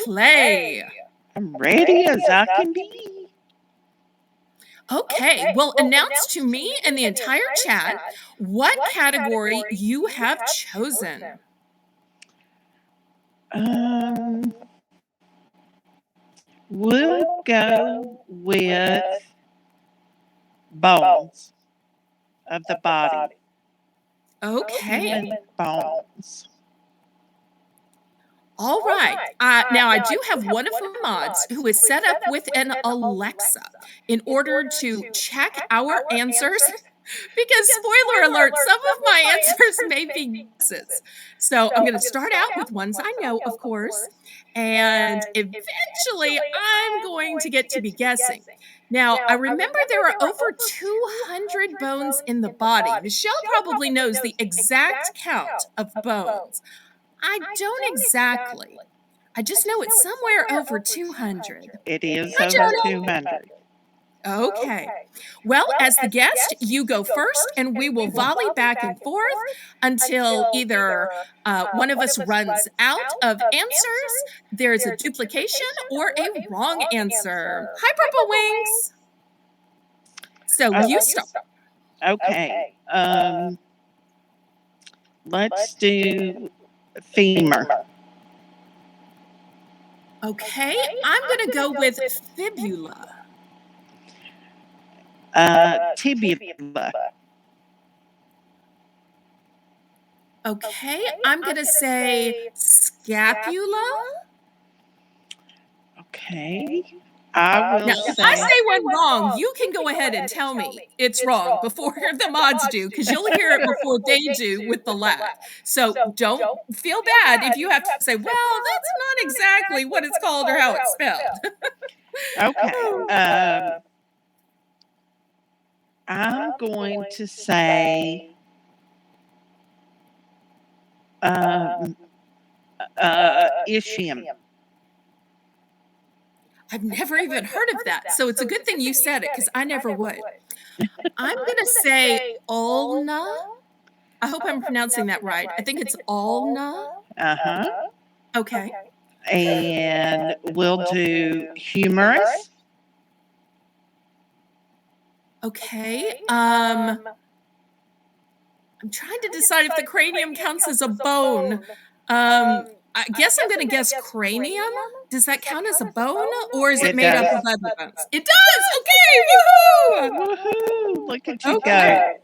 play. I'm ready as I can be. Okay, well, announce to me and the entire chat what category you have chosen. We'll go with bones of the body. Okay. Human bones. All right. Now, I do have one of my mods who is set up with an Alexa in order to check our answers. Because, spoiler alert, some of my answers may be guesses. So I'm going to start out with ones I know, of course, and eventually I'm going to get to be guessing. Now, I remember there are over 200 bones in the body. Michelle probably knows the exact count of bones. I don't exactly. I just know it's somewhere over 200. It is over 200. Okay. Well, as the guest, you go first, and we will volley back and forth until either one of us runs out of answers, there's a duplication, or a wrong answer. Hi, Purple Wings. So you start. Okay. Let's do femur. Okay, I'm going to go with fibula. Tibia. Okay, I'm going to say scapula. Okay. I will Now, if I say one wrong, you can go ahead and tell me it's wrong before the mods do, because you'll hear it before they do with the lag. So don't feel bad if you have to say, well, that's not exactly what it's called or how it's spelled. Okay. I'm going to say ischium. I've never even heard of that. So it's a good thing you said it, because I never would. I'm going to say ulna. I hope I'm pronouncing that right. I think it's ulna. Uh-huh. Okay. And we'll do humerus. Okay. I'm trying to decide if the cranium counts as a bone. I guess I'm going to guess cranium. Does that count as a bone, or is it made up of other bones? It does. Okay. Woohoo! Woohoo! Look at you Okay. go.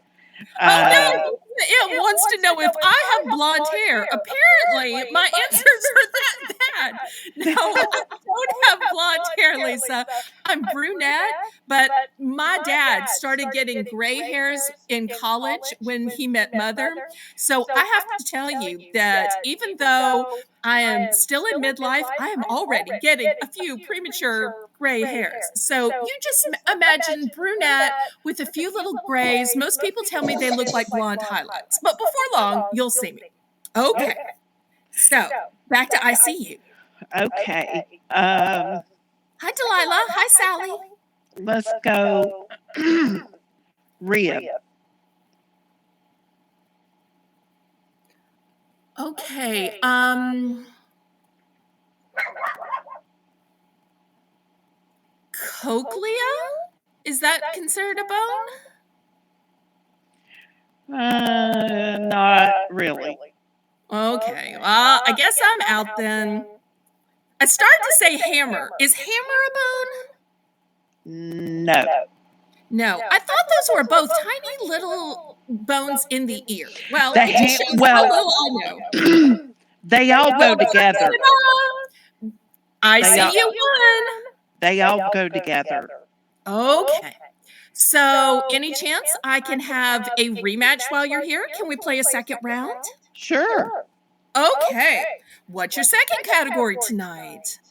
Oh no! It wants to know if I have blonde hair. Apparently, my answers are that bad. No, I don't have blonde hair, Lisa. I'm brunette, but my dad started getting gray hairs in college when he met Mother. So I have to tell you that even though I am still in midlife, I am already getting a few premature gray hairs. So you just imagine brunette with a few little grays. Most people tell me they look like blonde highlights, but before long, you'll see me. Okay. So back to I See You. Okay. Hi, Delilah. Hi, Sally. Let's go rib. Okay. Cochlea? Is that considered a bone? Not really. Okay. Well, I guess I'm out then. I started to say hammer. Is hammer a bone? No. No. I thought those were both tiny little bones in the ear. Well, The it just shows well, how little I know. They all go together. I see you won. They all go together. Okay. So, any chance I can have a rematch while you're here? Can we play a second round? Sure. Okay. What's your second category tonight?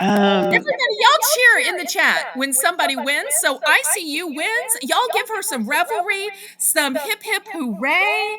Everybody, y'all cheer in the chat when somebody wins. So I See You wins. Y'all give her some revelry, some hip hip hooray.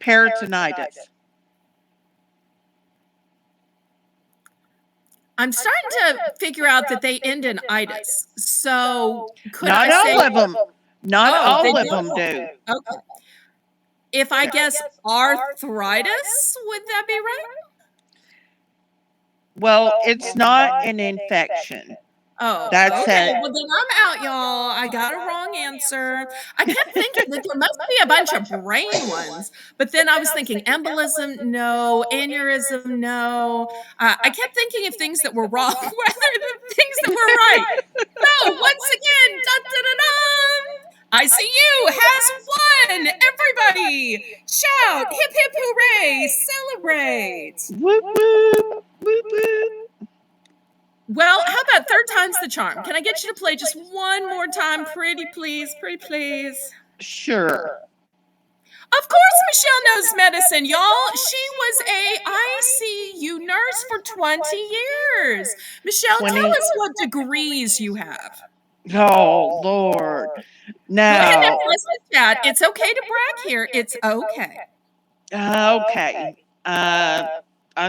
peritonitis. I'm starting to figure out that they end in itis. So could Not I say all of them. Not oh, they all of them don't? do. Okay. If I guess arthritis, would that be right? Well, it's not an infection. Oh, That's okay. it. Well, then I'm out, y'all. I got a wrong answer. I kept thinking that there must be a bunch of brain ones, but then I was thinking embolism, no. Aneurysm, no. I kept thinking of things that were wrong rather than things that were right. So once again, dun, dun, dun, dun, ICU has won. Everybody, shout! Hip hip hooray! Celebrate! Whoop, whoop, whoop, whoop. Well, how about third time's the charm? Can I get you to play just one more time? Pretty please, pretty please. Sure. Of course, Michelle knows medicine, y'all. She was a ICU nurse for 20 years. Michelle, 20. tell us what degrees you have. Oh, Lord. Go ahead and Now, press the chat. It's okay to brag here. It's okay. okay. I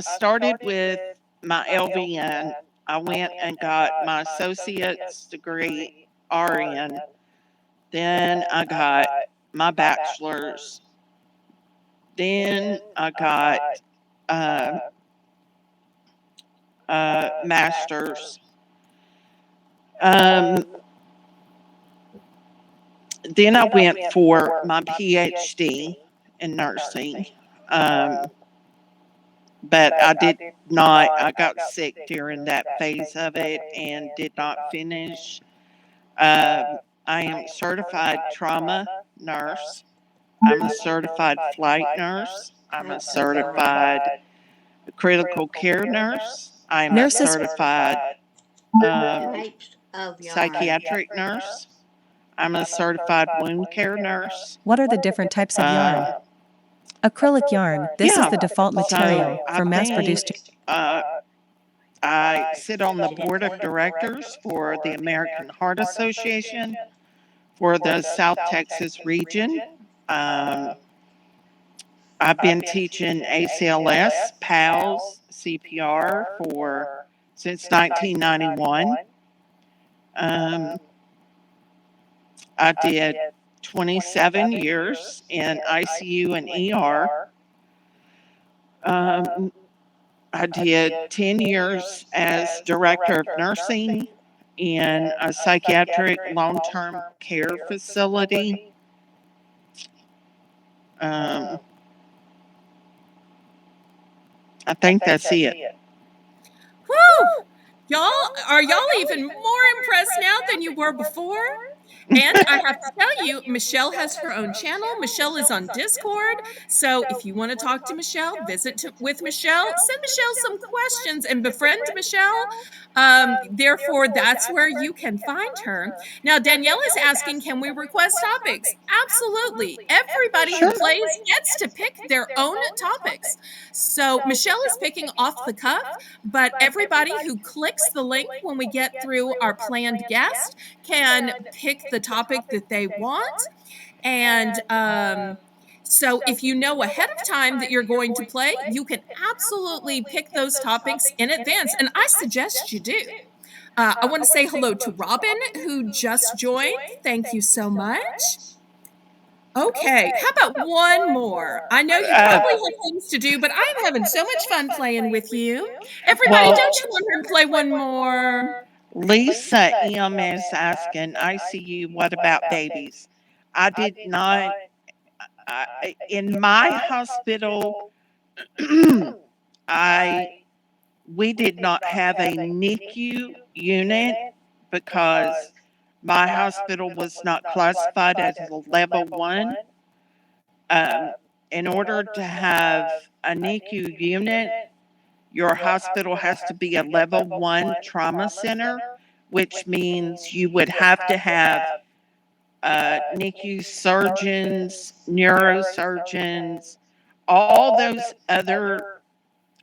started with my LVN. I went and got my associate's degree, RN. Then I got my bachelor's. Then I got master's. Then I went for my PhD in nursing. But I did not, I got sick during that phase of it and did not finish. I am certified trauma nurse. I'm a certified flight nurse. I'm a certified critical care nurse. I'm a Nurses- certified psychiatric nurse. I'm a certified wound care nurse. What are the different types of yarn? Acrylic yarn. This is the default material So for I mass-produced. think, I sit on the board of directors for the American Heart Association for the South Texas region. I've been teaching ACLS, PALS, CPR since 1991. I did 27 years in ICU and ER. I did 10 years as director of nursing in a psychiatric long-term care facility. I think that's it. Woo! Y'all, are y'all even more impressed now than you were before? And I have to tell you, Michelle has her own channel. Michelle is on Discord. So if you want to talk to Michelle, with Michelle, send Michelle some questions and befriend Michelle. Therefore, that's where you can find her. Now, Danielle is asking, can we request topics? Absolutely. Everybody who plays gets to pick their own topics. So Michelle is picking off the cuff, but everybody who clicks the link when we get through our planned guest can pick the topic that they want. And so if you know ahead of time that you're going to play, you can absolutely pick those topics in advance. And I suggest you do. I want to say hello to Robin, who just joined. Thank you so much. Okay, how about one more? I know you probably have things to do, but I'm having so much fun playing with you. Everybody, Well- don't you want her to play one more? Lisa M is asking, ICU, what about babies? I did not, in my hospital, we did not have a NICU unit because my hospital was not classified as a level 1. In order to have a NICU unit, your hospital has to be a level 1 trauma center, which means you would have to have NICU surgeons, neurosurgeons, all those other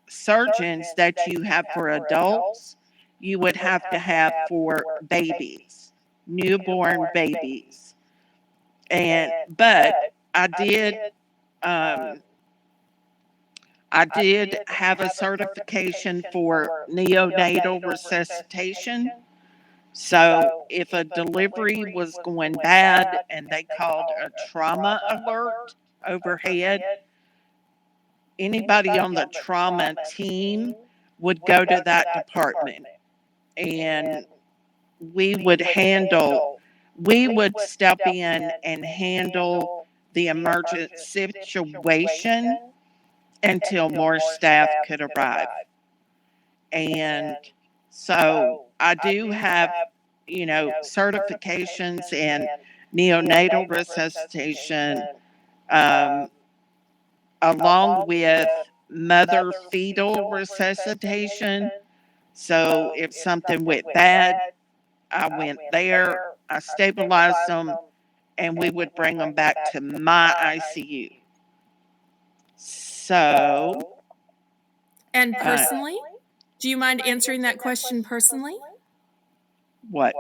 surgeons that you have for adults, you would have to have for babies, newborn babies. But I did I did have a certification for neonatal resuscitation. So if a delivery was going bad and they called a trauma alert overhead, anybody on the trauma team would go to that department, and we would step in and handle the emergent situation until more staff could arrive. And so I do have, certifications in neonatal resuscitation, along with mother fetal resuscitation. So if something went bad, I went there, I stabilized them, and we would bring them back to my ICU. So, And personally, do you mind answering that question personally? what?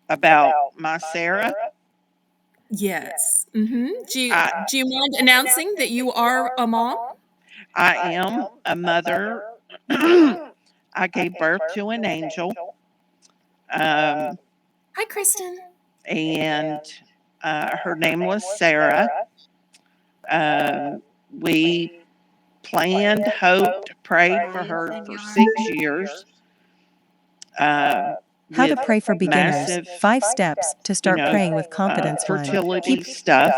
About my Sarah? Yes. Mm-hmm. Do you mind announcing that you are a mom? I am a mother. I gave birth to an angel. Hi, Kristen. And her name was Sarah. We planned, hoped, prayed for her for 6 years. How to pray for beginners. Massive, 5 steps to start praying with confidence. 1. fertility stuff.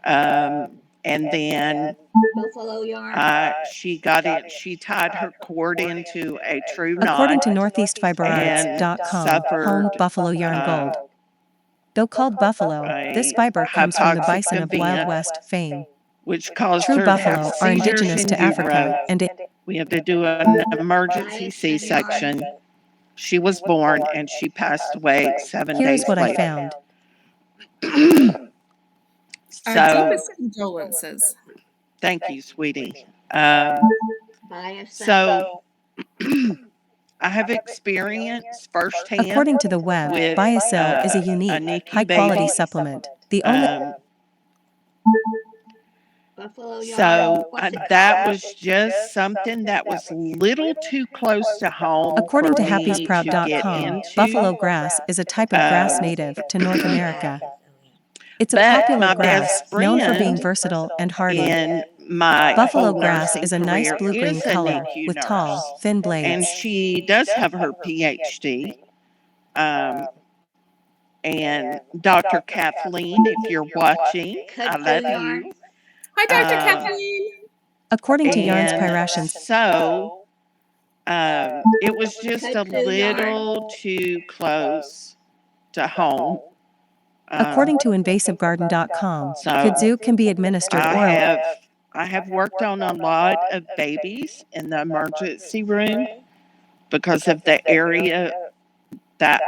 And then Buffalo yarn. she got it. She tied her cord into a true knot. According to NortheastFiberArts.com, suffered, home Buffalo Yarn Gold. Though called buffalo, this fiber comes from the bison of Wild West fame. which caused True her to buffalo have are seizures indigenous in to Africa, utero. and We had to do an emergency C-section. She was born and she passed away 7 days here's what I later. found. Our So, deepest condolences. thank you, sweetie. So, I have experience firsthand. According to the web, with, Biocell is a a unique, NICU high-quality baby. supplement. The only Buffalo yarn. So What's it that called? was just something that was little too close to home. According to for me to get Happy'sProud.com, into. buffalo grass is a type of grass native to North America. It's a But popular my grass, best known for being friend versatile and hardy. in my Buffalo whole grass nursing is a nice career blue-green is a color NICU with nurse. tall, thin And blades. she does have her PhD. And Dr. Kathleen, if you're watching, I love you. Hi, Dr. Kathleen. According to Yarns And Pyrations, so it was just a little too close to home. according to InvasiveGarden.com, So, kudzu can be administered orally. I have worked on a lot of babies in the emergency room because of the area that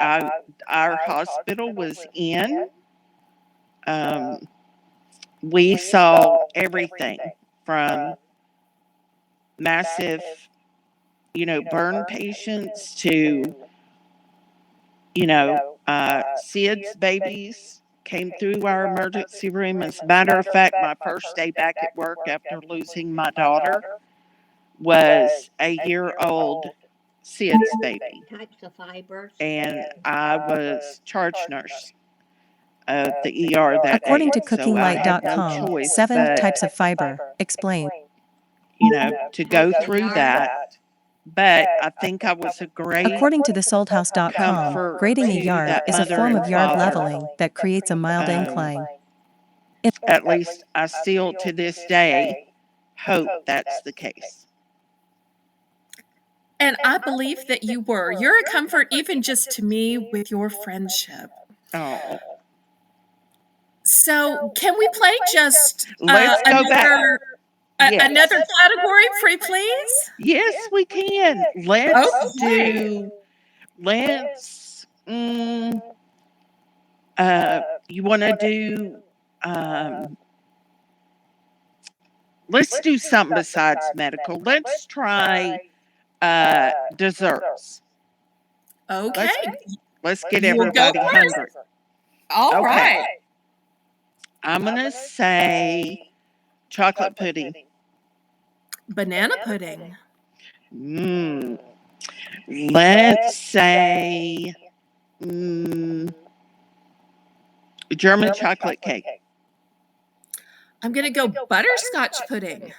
our hospital was in. We saw everything from massive, burn patients to, SIDS babies came through our emergency room. As a matter of fact, my first day back at work after losing my daughter was a year-old SIDS baby. Types of fibers. And I was charge nurse of the ER that According day. to So I had no CookingLight.com, choice 7 but, types of fiber. Explain. to go through that. But I think I was a great According to TheSoldHouse.com, comfort grading a to yard that is a mother form and of yard father. leveling that creates a mild incline. At least I still to this day hope that's the case. And I believe that you were. You're a comfort even just to me with your friendship. Oh, So can we play just let's go back. Yes. another category, free please? Yes, we can. Okay. You want to do, let's do something besides medical. Let's try desserts. Okay. Let's get You will go everybody first. hungry. All Okay. right. I'm going to say chocolate pudding. Banana pudding. Let's say German chocolate cake. I'm going to go butterscotch pudding.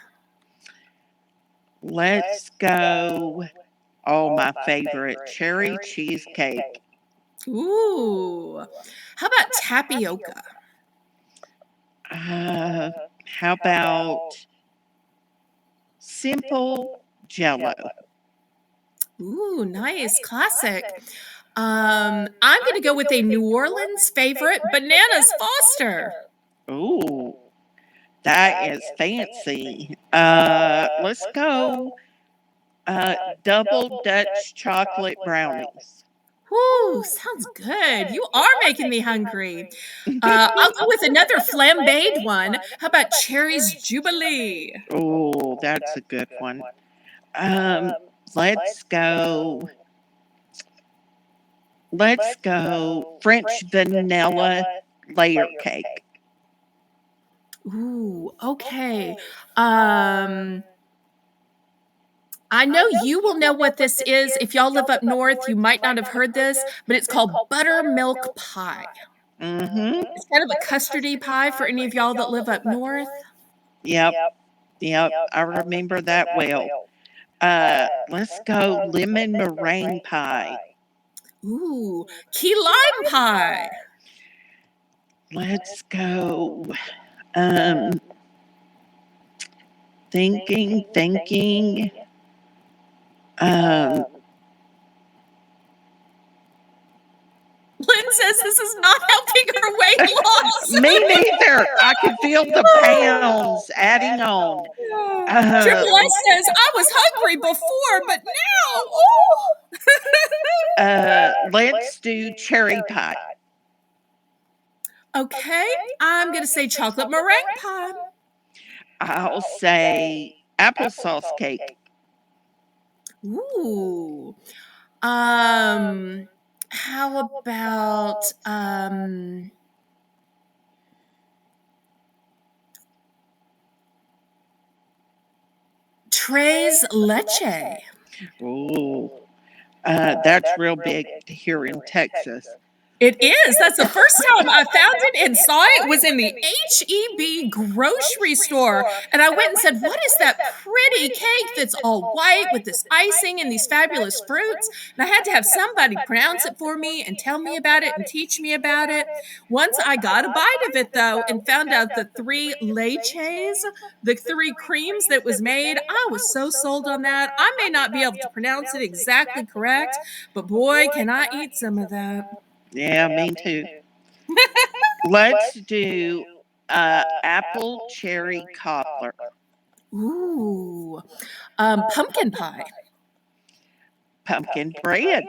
Let's go, my favorite, cherry cheesecake. Ooh. How about tapioca? How about simple Jello? Ooh, nice. Classic. I'm going to go with a New Orleans favorite, Bananas Foster. Ooh, that is fancy. Let's go double Dutch chocolate brownies. Whoo, sounds good. You are making me hungry. I'll go with another flambéed one. How about Cherry's Jubilee? Oh, that's a good one. Let's go French vanilla layer cake. Ooh, okay. I know you will know what this is. If y'all live up north, you might not have heard this, but it's called buttermilk pie. It's kind of a custardy pie for any of y'all that live up north. Yep. I remember that well. Let's go lemon meringue pie. Ooh, key lime pie. Let's go. Thinking. Lynn says this is not helping her weight loss. Me neither. I can feel the pounds adding on. Triple S says, I was hungry before, but now, let's do cherry pie. Okay, I'm going to say chocolate meringue pie. I'll say applesauce cake. Ooh. How about tres leche? Ooh. That's real big here in Texas. It is. That's the first time I found it and saw it was in the H-E-B grocery store. And I went and said, what is that pretty cake that's all white with this icing and these fabulous fruits? And I had to have somebody pronounce it for me and tell me about it and teach me about it. Once I got a bite of it, though, and found out the 3 leches, the 3 creams that was made, I was so sold on that. I may not be able to pronounce it exactly correct, but boy, can I eat some of that. Yeah, me too. Let's do apple cherry cobbler. Ooh. Pumpkin pie. Pumpkin bread.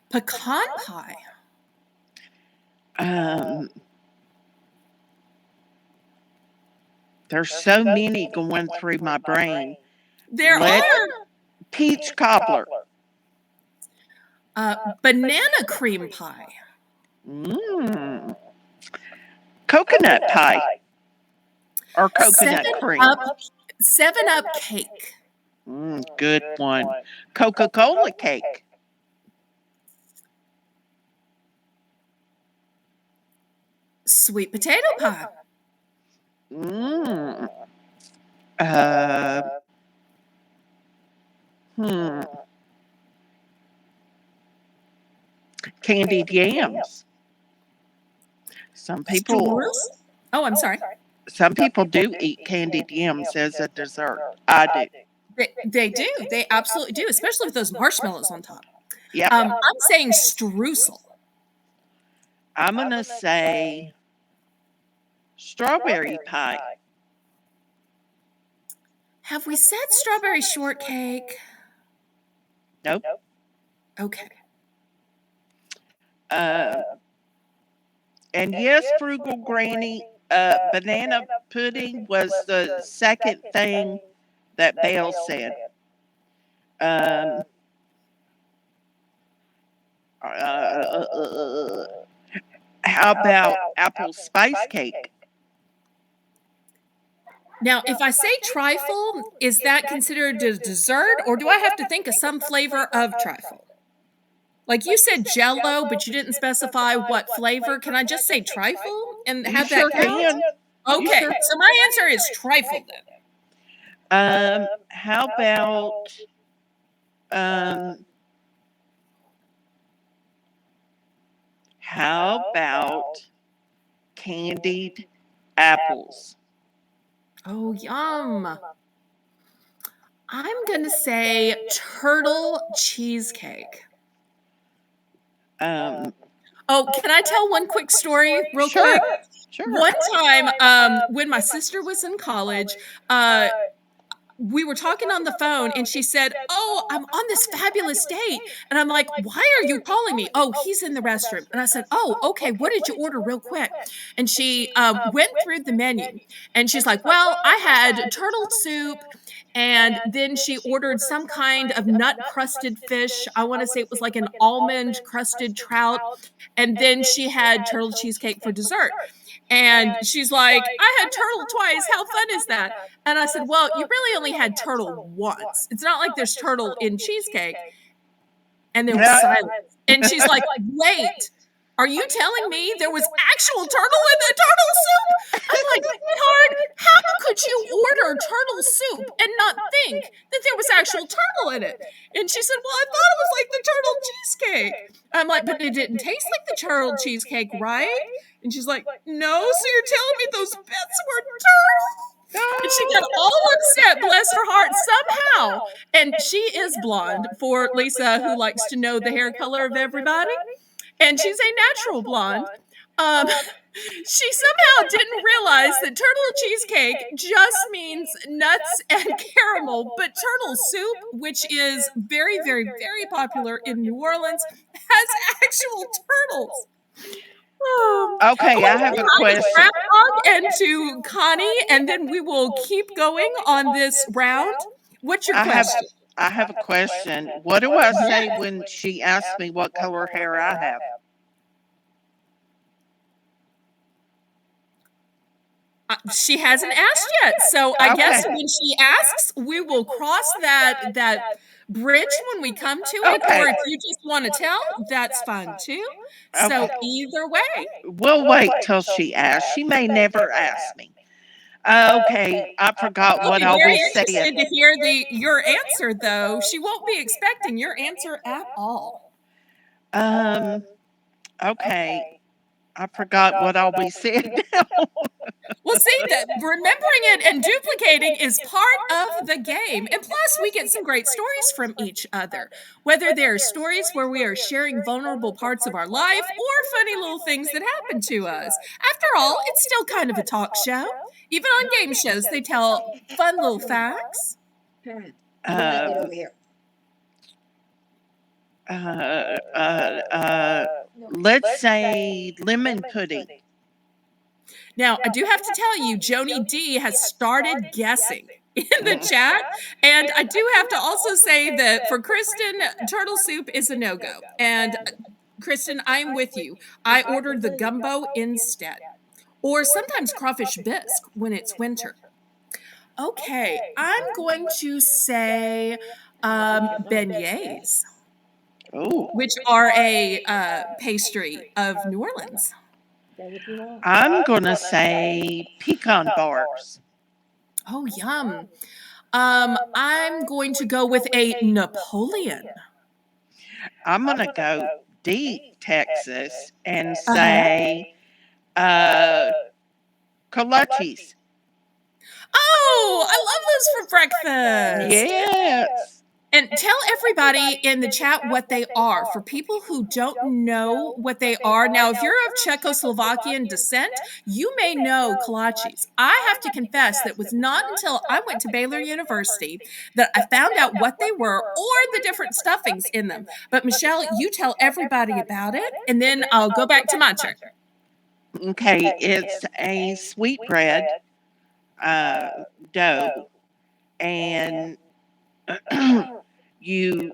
Pecan pie. There's so many going through my brain. There are. Peach cobbler. Banana cream pie. Coconut pie. Or coconut cream. 7-Up cake. Good one. Coca-Cola cake. Sweet potato pie. Candied yams. Some people. Oh, I'm sorry. Some people do eat candied yams as a dessert. I do. They do. They absolutely do, especially with those marshmallows on top. Yeah. I'm saying streusel. I'm going to say strawberry pie. Have we said strawberry shortcake? Nope. Okay. And yes, Frugal Granny, banana pudding was the second thing that Belle said. How about apple spice cake? Now, if I say trifle, is that considered a dessert, or do I have to think of some flavor of trifle? Like you said Jello, but you didn't specify what flavor. Can I just say trifle and You have that sure count? can. You Okay, sure- so my answer is trifle then. How about candied apples? Oh, yum. I'm going to say turtle cheesecake. Oh, can I tell one quick story real Sure. quick? Sure. One time, when my sister was in college, we were talking on the phone and she said, "Oh, I'm on this fabulous date." And I'm like, "Why are you calling me?" "Oh, he's in the restroom." And I said, "Oh, okay. What did you order real quick?" And she went through the menu and she's like, "Well, I had turtle soup." And then she ordered some kind of nut crusted fish. I want to say it was like an almond crusted trout. And then she had turtle cheesecake for dessert. And she's like, "I had turtle twice. How fun is that?" And I said, "Well, you really only had turtle once. It's not like there's turtle in cheesecake." And there was silence. And she's like, "Wait, are you telling me there was actual turtle in the turtle soup?" I'm like, "Sweetheart, how could you order turtle soup and not think that there was actual turtle in it?" And she said, "Well, I thought it was like the turtle cheesecake." I'm like, "But it didn't taste like the turtle cheesecake, right?" And she's like, "No, so you're telling me those bits were turtle?" And she got all upset, bless her heart, somehow. And she is blonde for Lisa, who likes to know the hair color of everybody. And she's a natural blonde. She somehow didn't realize that turtle cheesecake just means nuts and caramel, but turtle soup, which is very, very, very popular in New Orleans, has actual turtles. Okay, I have a question. And to Connie, and then we will keep going on this round. What's your question? I have a question. What do I say when she asks me what color hair I have? She hasn't asked yet, so I guess when she asks, we will cross that bridge when we come to it. Okay. Or if you just want to tell, that's fine too. So Okay. either way, We'll wait till she asks. She may never ask me. Okay, I forgot I'll what be I'll very be interested saying. to hear your answer, though. She won't be expecting your answer at all. Okay, I forgot what I'll be saying. Well, see, that remembering it and duplicating is part of the game. And plus, we get some great stories from each other. Whether they're stories where we are sharing vulnerable parts of our life or funny little things that happen to us. After all, it's still kind of a talk show. Even on game shows, they tell fun little facts. Parent, you gotta get Uh, over here. let's say lemon pudding. Now, I do have to tell you, Joni D has started guessing in the chat. And I do have to also say that for Kristen, turtle soup is a no-go. And Kristen, I'm with you. I ordered the gumbo instead. Or sometimes crawfish bisque when it's winter. Okay, I'm going to say beignets, Ooh. which are a pastry of New Orleans. I'm going to say pecan bars. Oh, yum. I'm going to go with a Napoleon. I'm going to go deep Texas and say kolaches. Oh, I love those for breakfast. Yes. And tell everybody in the chat what they are. For people who don't know what they are, now, if you're of Czechoslovakian descent, you may know kolaches. I have to confess that it was not until I went to Baylor University that I found out what they were or the different stuffings in them. But Michelle, you tell everybody about it, and then I'll go back to my turn. Okay, it's a sweetbread dough, and you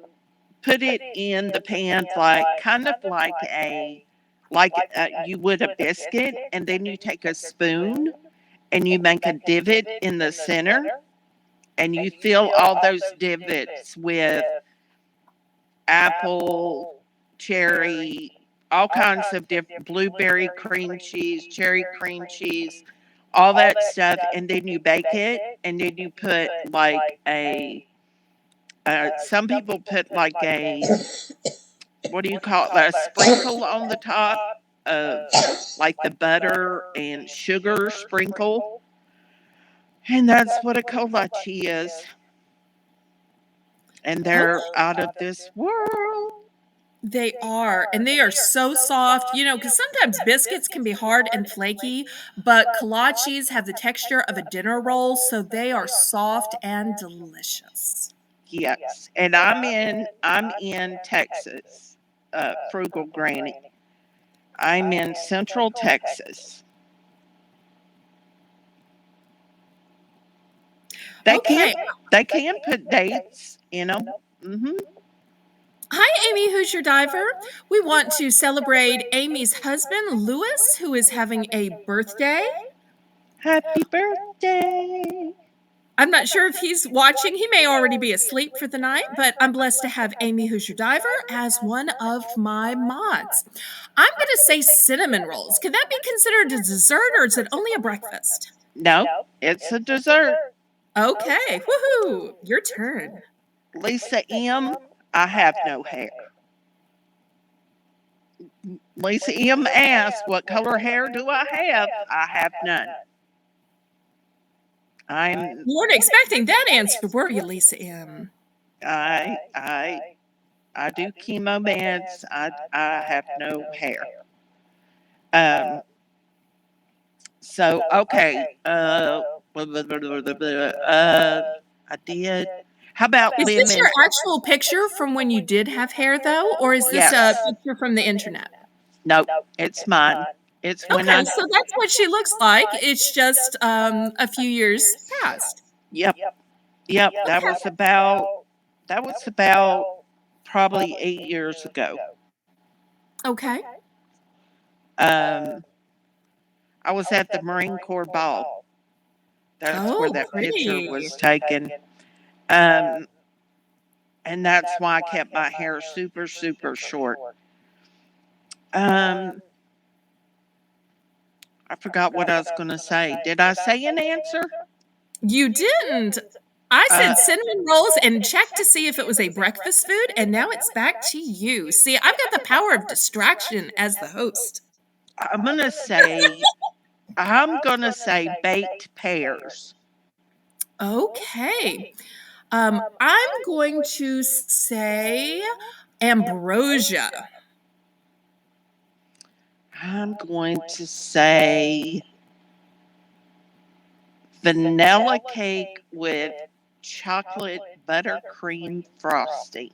put it in the pan like kind of like a like you would a biscuit, and then you take a spoon and you make a divot in the center, and you fill all those divots with apple, cherry, all kinds of different blueberry cream cheese, cherry cream cheese, all that stuff, and then you bake it, and then you put like a some people put like a what do you call it, a sprinkle on the top of like the butter and sugar sprinkle, and that's what a kolache is, and they're out of this world. They are, and they are so soft, because sometimes biscuits can be hard and flaky, but kolaches have the texture of a dinner roll, so they are soft and delicious. Yes, and I'm in Texas, frugal granny. I'm in Central Texas. They Okay. can put dates in them. Hi, Amy, who's your diver? We want to celebrate Amy's husband, Louis, who is having a birthday. Happy birthday! I'm not sure if he's watching. He may already be asleep for the night, but I'm blessed to have Amy, who's your diver, as one of my mods. I'm going to say cinnamon rolls. Could that be considered a dessert, or is it only a breakfast? No, it's a dessert. Okay, woohoo! Your turn. Lisa M., I have no hair. Lisa M. asked, what color hair do I have? I have none. You weren't expecting that answer, were you, Lisa M? I do chemo meds. I have no hair. So okay. I did. How about Is lemon? this your actual picture from when you did have hair, though, or is this Yes. a picture from the internet? Nope, it's mine. It's when Okay, so that's what she looks like. It's just a few years past. Yep. That was about probably 8 years ago. Okay. I was at the Marine Corps ball. That's where that picture was taken. And that's why I kept my hair super, super short. I forgot what I was going to say. Did I say an answer? You didn't. I said cinnamon rolls and checked to see if it was a breakfast food, and now it's back to you. See, I've got the power of distraction as the host. I'm going to say baked pears. Okay. I'm going to say ambrosia. I'm going to say vanilla cake with chocolate buttercream frosting.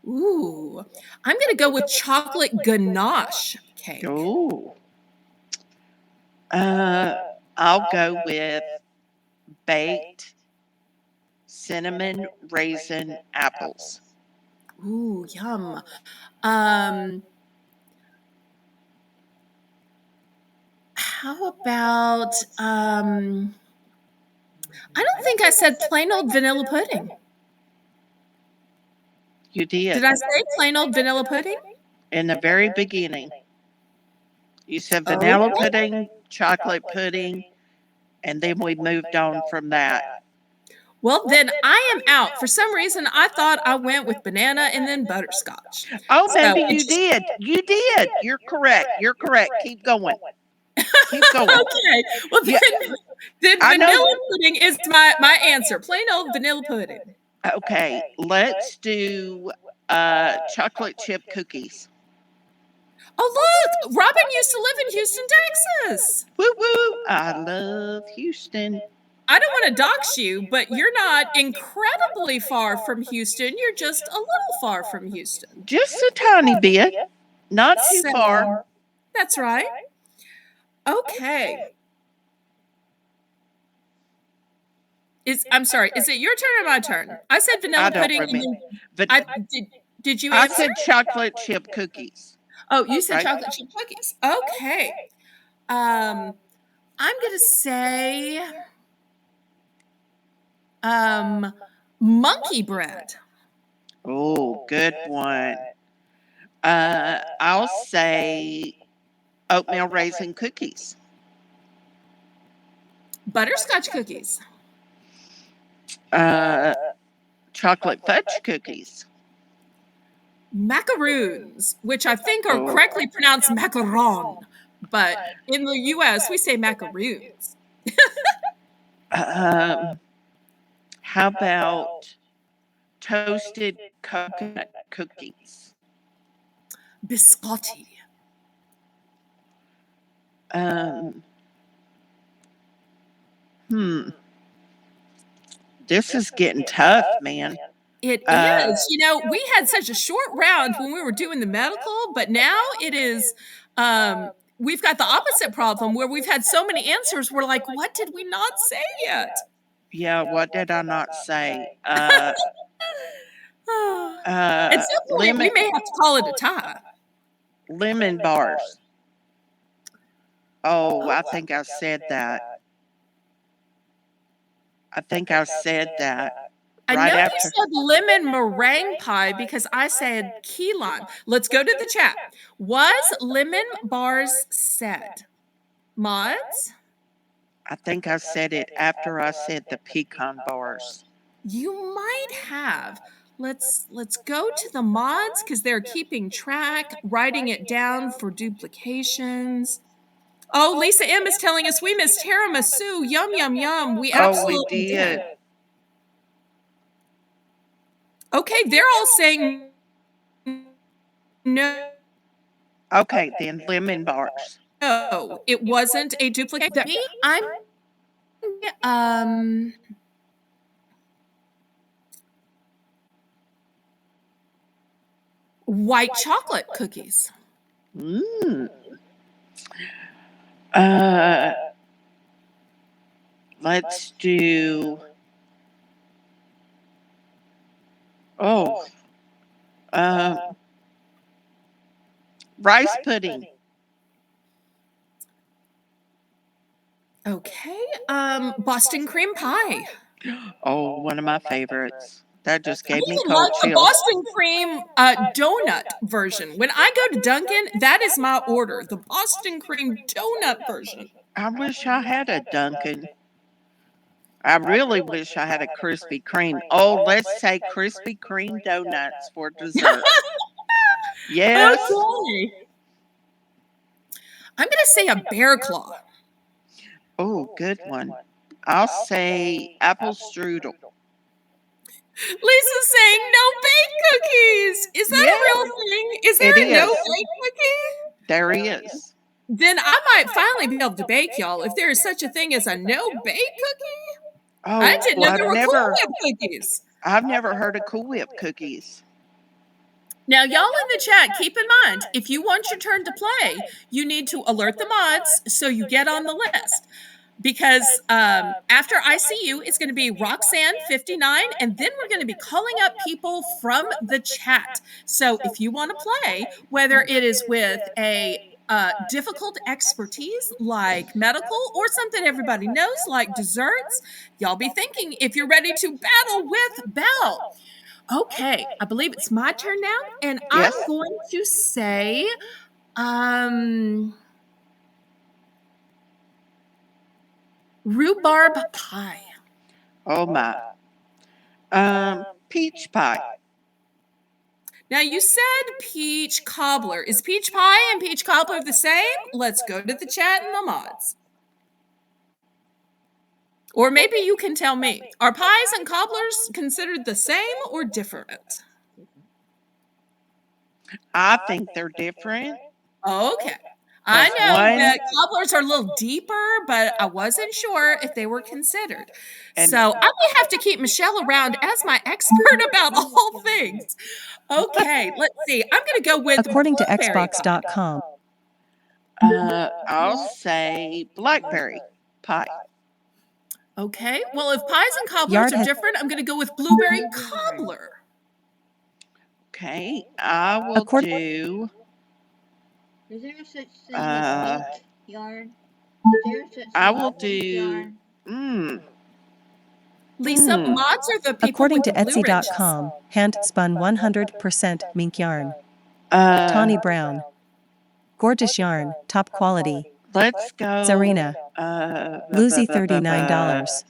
Ooh, I'm going to go with chocolate ganache cake. Ooh. I'll go with baked cinnamon raisin apples. Ooh, yum. How about I don't think I said plain old vanilla pudding. You did. Did I say plain old vanilla pudding? In the very beginning. You said vanilla pudding, chocolate pudding, and then we moved on from that. Well, then I am out. For some reason, I thought I went with banana and then butterscotch. Oh, maybe you did. You did. You're correct. Keep going. Okay. Well, then vanilla pudding is my answer. Plain old vanilla pudding. Okay. Let's do chocolate chip cookies. Oh, look. Robin used to live in Houston, Texas. Woo woo. I love Houston. I don't want to dox you, but you're not incredibly far from Houston. You're just a little far from Houston. Just a tiny bit. Not too far. That's right. Okay. I'm sorry. Is it your turn or my turn? I said vanilla pudding. Did you answer? I said chocolate chip cookies. Oh, you said Right. chocolate chip cookies. Okay. I'm gonna say monkey bread. Oh, good one. I'll say oatmeal raisin cookies. Butterscotch cookies. Chocolate fudge cookies. Macaroons, which I think are Oh. correctly pronounced macaron, but in the US we say macaroons. How about toasted coconut cookies? Biscotti. This is getting tough, man. It is. You know, we had such a short round when we were doing the medical, but now it is we've got the opposite problem where we've had so many answers. We're like, what did we not say yet? Yeah, what did I not say? At some point, we may have to call it a tie. Lemon bars. Oh, I think I said that. I I right know after. you said lemon meringue pie because I said key lime. Let's go to the chat. Was lemon bars said? Mods? I think I said it after I said the pecan bars. You might have. Let's go to the mods because they're keeping track, writing it down for duplications. Oh, Lisa M is telling us we missed tiramisu. Yum, yum, yum. We absolutely did. Okay, they're all saying no. Okay, then lemon bars. No, it wasn't a duplicate. I'm white chocolate cookies. Let's do. Rice pudding. Okay, Boston cream pie. Oh, one of my favorites. That just gave me I cold like the chills. Boston cream donut version. When I go to Dunkin', that is my order. The Boston cream donut version. I wish I had a Dunkin'. I really wish I had a Krispy Kreme. Oh, let's say Krispy Kreme donuts for dessert. Yes. Okay. I'm going to say a bear claw. Oh, good one. I'll say apple strudel. Lisa's saying no bake cookies. Is that a real thing? Is there a no bake cookie? There is. Then I might finally be able to bake, y'all, if there is such a thing as a no bake cookie. Oh, I didn't know there were Cool Whip cookies. I've never heard of Cool Whip cookies. Now, y'all in the chat, keep in mind, if you want your turn to play, you need to alert the mods so you get on the list. Because after I see you, it's going to be Roxanne59, and then we're going to be calling up people from the chat. So if you want to play, whether it is with a difficult expertise like medical or something everybody knows like desserts, y'all be thinking if you're ready to battle with Belle. Okay, I believe it's my turn now, and I'm going to say, rhubarb pie. Oh my. Peach pie. Now you said peach cobbler. Is peach pie and peach cobbler the same? Let's go to the chat and the mods. Or maybe you can tell me. Are pies and cobblers considered the same or different? I think they're different. Okay. I know that cobblers are a little deeper, but I wasn't sure if they were considered. So I may have to keep Michelle around as my expert about all things. Okay, let's see. I'm going to go with according to Xbox.com. I'll say blackberry pie. Okay. Well, if pies and cobblers are different, I'm going to go with blueberry cobbler. Okay. I will do Is there such thing Uh, as mink yarn? Is there such thing I will as mink do. yarn? Lisa, mods are the people According with to the Blue Ridge. Etsy.com, hand spun 100% mink yarn. Uh, Tawny brown. Gorgeous yarn, top quality. let's go. Zarina. Lucy $39.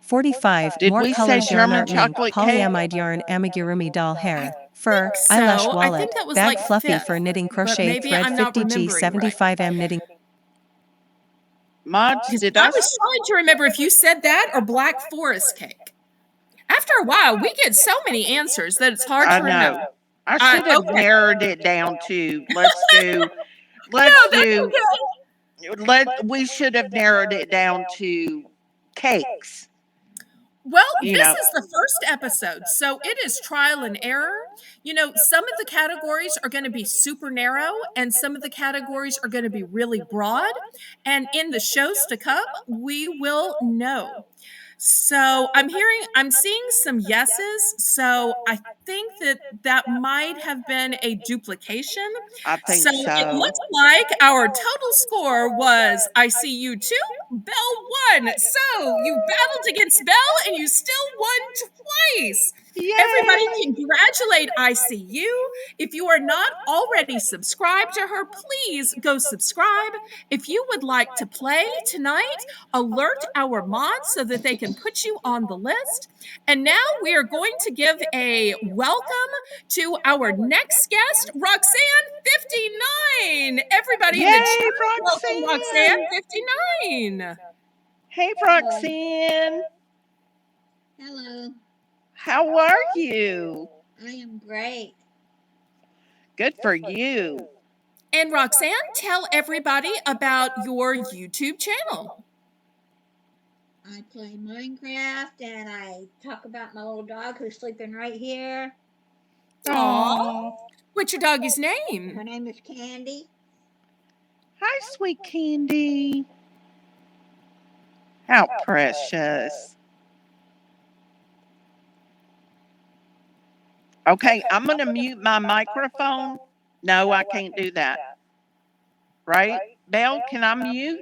45 Did more we say colors yarn German art mink chocolate cake? polyamide yarn amigurumi doll hair fur So, eyelash I wallet think that was bag like fluffy fifth, for knitting but crochet maybe thread I'm not 50G remembering right. 75M knitting Mods, Because did I I? was trying to remember if you said that or Black Forest cake. After a while, we get so many answers that it's hard I to remember. know. I should have Okay. narrowed it down to. Let's do. We should have narrowed it down to cakes. Well, You this know. is the first episode, so it is trial and error. You know, some of the categories are going to be super narrow, and some of the categories are going to be really broad. And in the shows to come, we will know. So I'm seeing some yeses. So I think that might have been a duplication. I think So it so. looks like our total score was I see you 2, Belle 1. So you battled against Belle and you still won twice. Yay! Everybody congratulate ICU. If you are not already subscribed to her, please go subscribe. If you would like to play tonight, alert our mods so that they can put you on the list. And now we are going to give a welcome to our next guest, Roxanne 59. Everybody in the Yay, chat, welcome Roxanne. Roxanne 59. Hey, Roxanne. Hello. How are you? I am great. Good for you. And Roxanne, tell everybody about your YouTube channel. I play Minecraft and I talk about my little dog who's sleeping right here. Aww. What's your doggy's Her name? name is Candy. Hi, sweet Candy. How precious. Okay, I'm going to mute my microphone. No, I can't do that. Right? Belle, can I mute?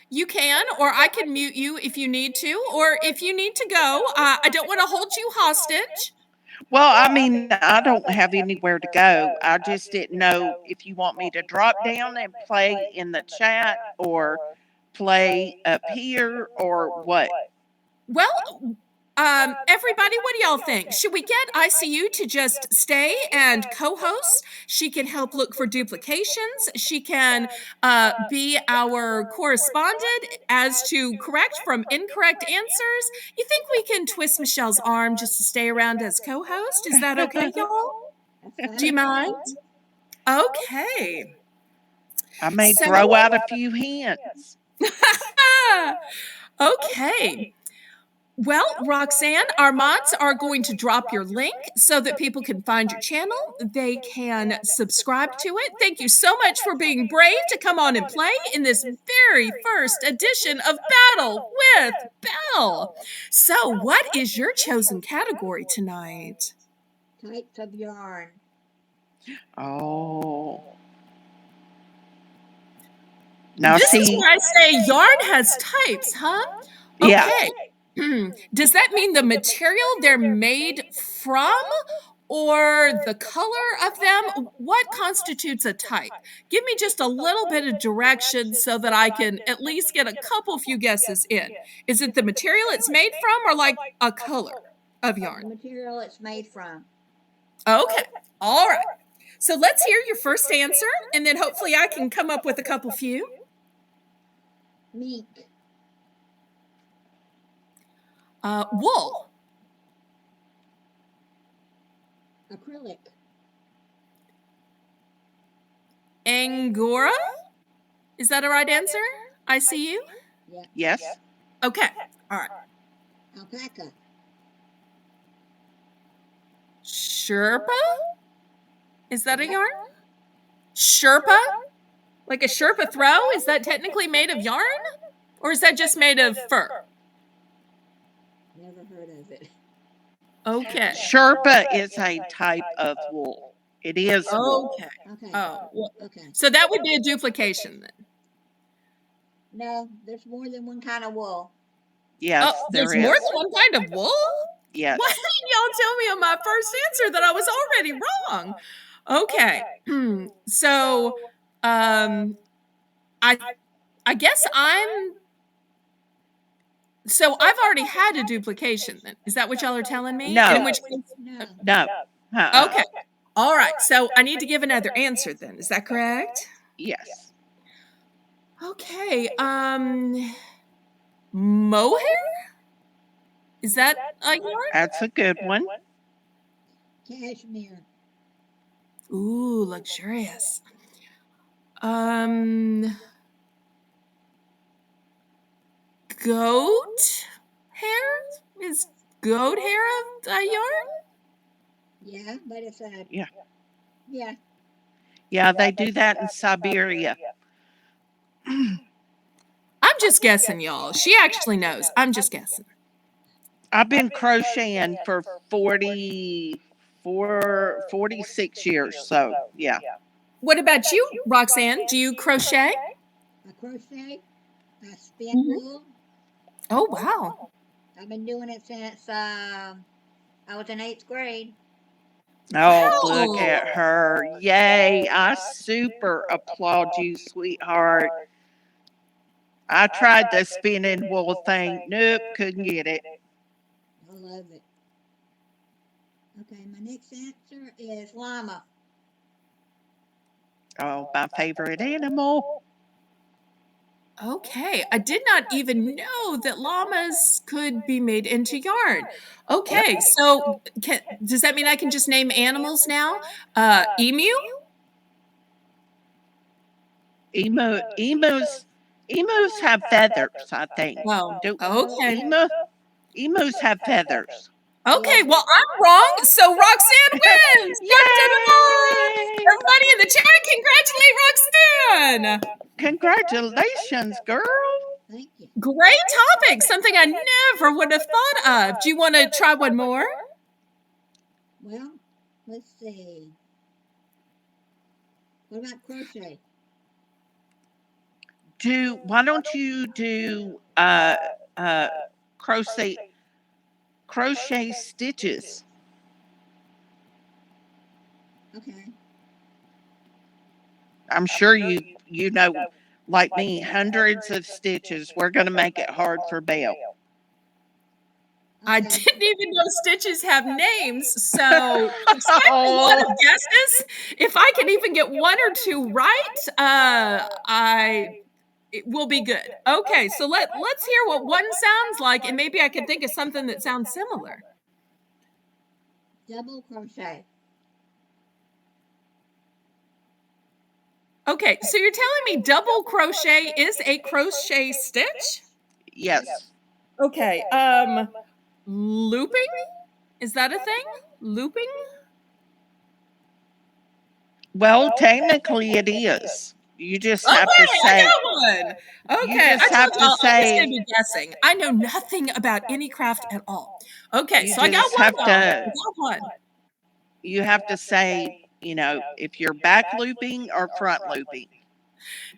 You can, or I can mute you if you need to, or if you need to go. I don't want to hold you hostage. Well, I mean, I don't have anywhere to go. I just didn't know if you want me to drop down and play in the chat or play up here or what. Well, everybody, what do y'all think? Should we get ICU to just stay and co-host? She can help look for duplications. She can be our correspondent as to correct from incorrect answers. You think we can twist Michelle's arm just to stay around as co-host? Is that okay, y'all? Do you mind? Okay. I may So- throw out a few hints. Okay. Well, Roxanne, our mods are going to drop your link so that people can find your channel. They can subscribe to it. Thank you so much for being brave to come on and play in this very first edition of Battle with Belle. So, what is your chosen category tonight? Types of yarn. Oh. Now This is see, where I say yarn has types, huh? yeah. Okay. Does that mean the material they're made from or the color of them? What constitutes a type? Give me just a little bit of direction so that I can at least get a couple few guesses in. Is it the material it's made from or like a color of The yarn? material it's made from. Okay. All right. So let's hear your first answer and then hopefully I can come up with a couple few. Mink. Wool. Acrylic. Angora? Is that a right answer? I see you. Yeah. Yes. Okay. All right. Alpaca. Sherpa? Is that a yarn? Sherpa? Like a Sherpa throw? Is that technically made of yarn? Or is that just made of fur? Never heard of it. Okay. Sherpa is a type of wool. It is wool. Okay. Okay. Oh, well, Okay. so that would be a duplication then. No, there's more than one kind of wool. Yes, Oh, there there's is. more than one kind of wool? Yes. Why didn't y'all tell me on my first answer that I was already wrong? Okay. So, I guess so I've already had a duplication then. Is that what y'all are telling me? No. In which case, No. No. Uh-uh. okay. All right. So I need to give another answer then. Is that correct? Yes. Okay. Mohair? Is that a yarn? That's a good one. Cashmere. Ooh, luxurious. Goat hair? Is goat hair a yarn? Yeah, but it's a. Yeah. Yeah. Yeah, they do that in Siberia. I'm just guessing, y'all. She actually knows. I'm just guessing. I've been crocheting for 46 years. So, yeah. What about you, Roxanne? Do you crochet? I crochet. I spin wool. Oh, wow. I've been doing it since I was in 8th grade. Oh, look Wow. at her. Yay. I super applaud you, sweetheart. I tried the spinning wool thing. Nope, couldn't get it. I love it. Okay, my next answer is llama. Oh, my favorite animal. Okay. I did not even know that llamas could be made into yarn. Okay. So does that mean I can just name animals now? Emu? Emus have feathers, I think. Oh, Do okay. emus have feathers. Okay, well, I'm wrong, so Roxanne wins. Da-da-da! Yay! Everybody in the chat, congratulate Roxanne. Congratulations, girl. Thank you. Great topic, something I never would have thought of. Do you want to try one more? Well, let's see. What about crochet? Why don't you do crochet stitches? Okay. I'm sure you know, like me, hundreds of stitches. We're going to make it hard for Belle. I Okay. didn't even know stitches have names, so expect a lot of guesses. If I can even get one or two right, it will be good. Okay, so let's hear what one sounds like, and maybe I can think of something that sounds similar. Double crochet. Okay, so you're telling me double crochet is a crochet stitch? Yes. Okay, looping? Is that a thing? Looping? Well, technically it is. You just have to Okay, I say. got one. You Okay, just I have told to y'all I'm just say. gonna be guessing. I know nothing about any craft at all. Okay, You so I got just one, have y'all. I to. got one. You have to say, if you're back looping or front looping.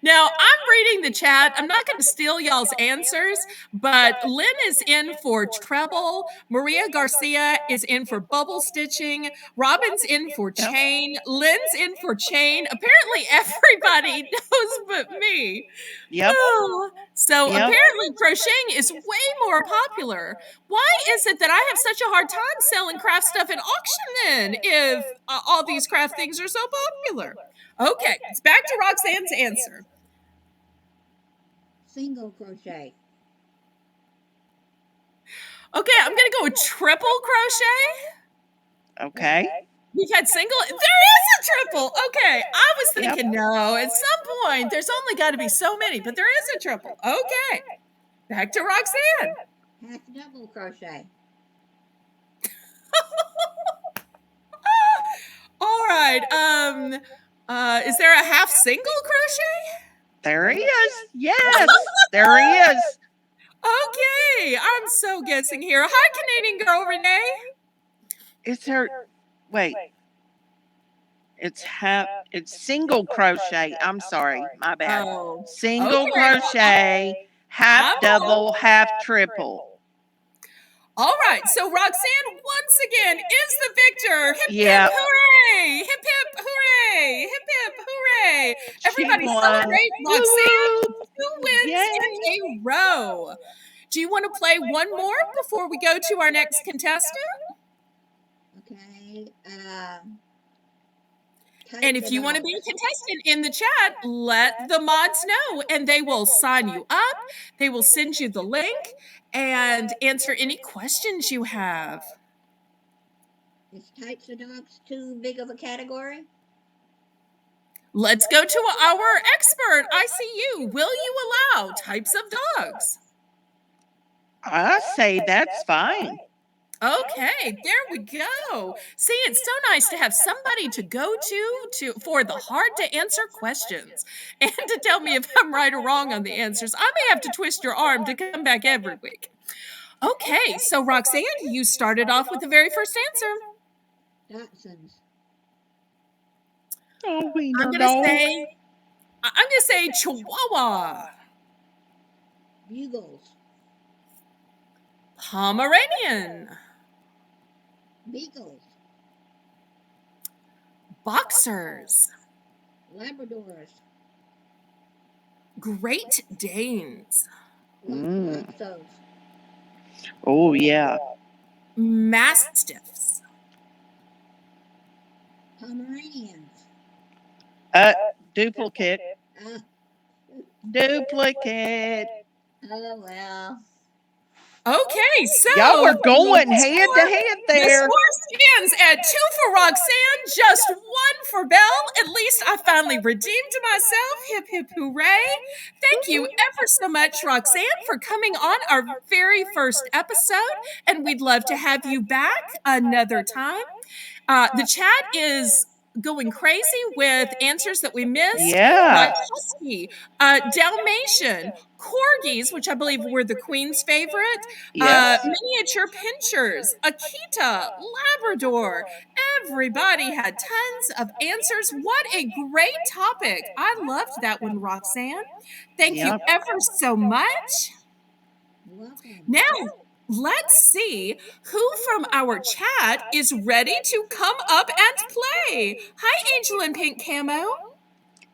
Now, I'm reading the chat. I'm not going to steal y'all's answers, but Lynn is in for treble. Maria Garcia is in for bubble stitching. Robin's in for chain. Lynn's in for chain. Apparently, everybody knows but me. Yep. Oh, so Yep. apparently, crocheting is way more popular. Why is it that I have such a hard time selling craft stuff at auction then if all these craft things are so popular? Okay, it's back to Roxanne's answer. Single crochet. Okay, I'm gonna go with triple crochet. Okay. We've had single. There is a triple. Okay, I was thinking no. At some point, there's only got to be so many, but there is a triple. Okay, back to Roxanne. Half double crochet. All right. Is there a half single crochet? There he is. Yes, there he is. Okay, I'm so guessing here. Hi, Canadian girl Renee. Is there? Wait. It's single crochet. I'm sorry, my bad. Oh, Single okay. crochet, half I'm double, half triple. All right, so Roxanne once again is the victor. Hip Yeah. hip hooray! Hip hip hooray! Hip hip hooray! Everybody won. celebrate Roxanne Woo! 2 wins in a row. Do you want to play one more before we go to our next contestant? Okay. And if you want to be a contestant in the chat, let the mods know and they will sign you up. They will send you the link and answer any questions you have. Is types of dogs too big of a category? Let's go to our expert. I see you. Will you allow types of dogs? I say that's fine. Okay, there we go. See, it's so nice to have somebody to go to for the hard to answer questions and to tell me if I'm right or wrong on the answers. I may have to twist your arm to come back every week. Okay, so Roxanne, you started off with the very first answer. Dachshunds. Oh, I'm gonna say Chihuahua. Bugles. Pomeranian. Beagles. Boxers. Labradors. Great Danes. Lhasas. Oh, yeah. Mastiffs. Pomeranians. Duplicate. Duplicate. Oh, well. Okay, so Y'all were going head to head the there. score stands at 2 for Roxanne, just 1 for Belle. At least I finally redeemed myself. Hip hip hooray. Thank you ever so much, Roxanne, for coming on our very first episode, and we'd love to have you back another time. The chat is going crazy with answers that we missed. Yeah. Husky, Dalmatian, Corgis, which I believe were the Queen's favorite, Yes. miniature pinchers, Akita, Labrador. Everybody had tons of answers. What a great topic. I loved that one, Roxanne. Thank you Yep. ever so much. You're welcome. Now, let's see who from our chat is ready to come up and play. Hi, Angel in Pink Camo.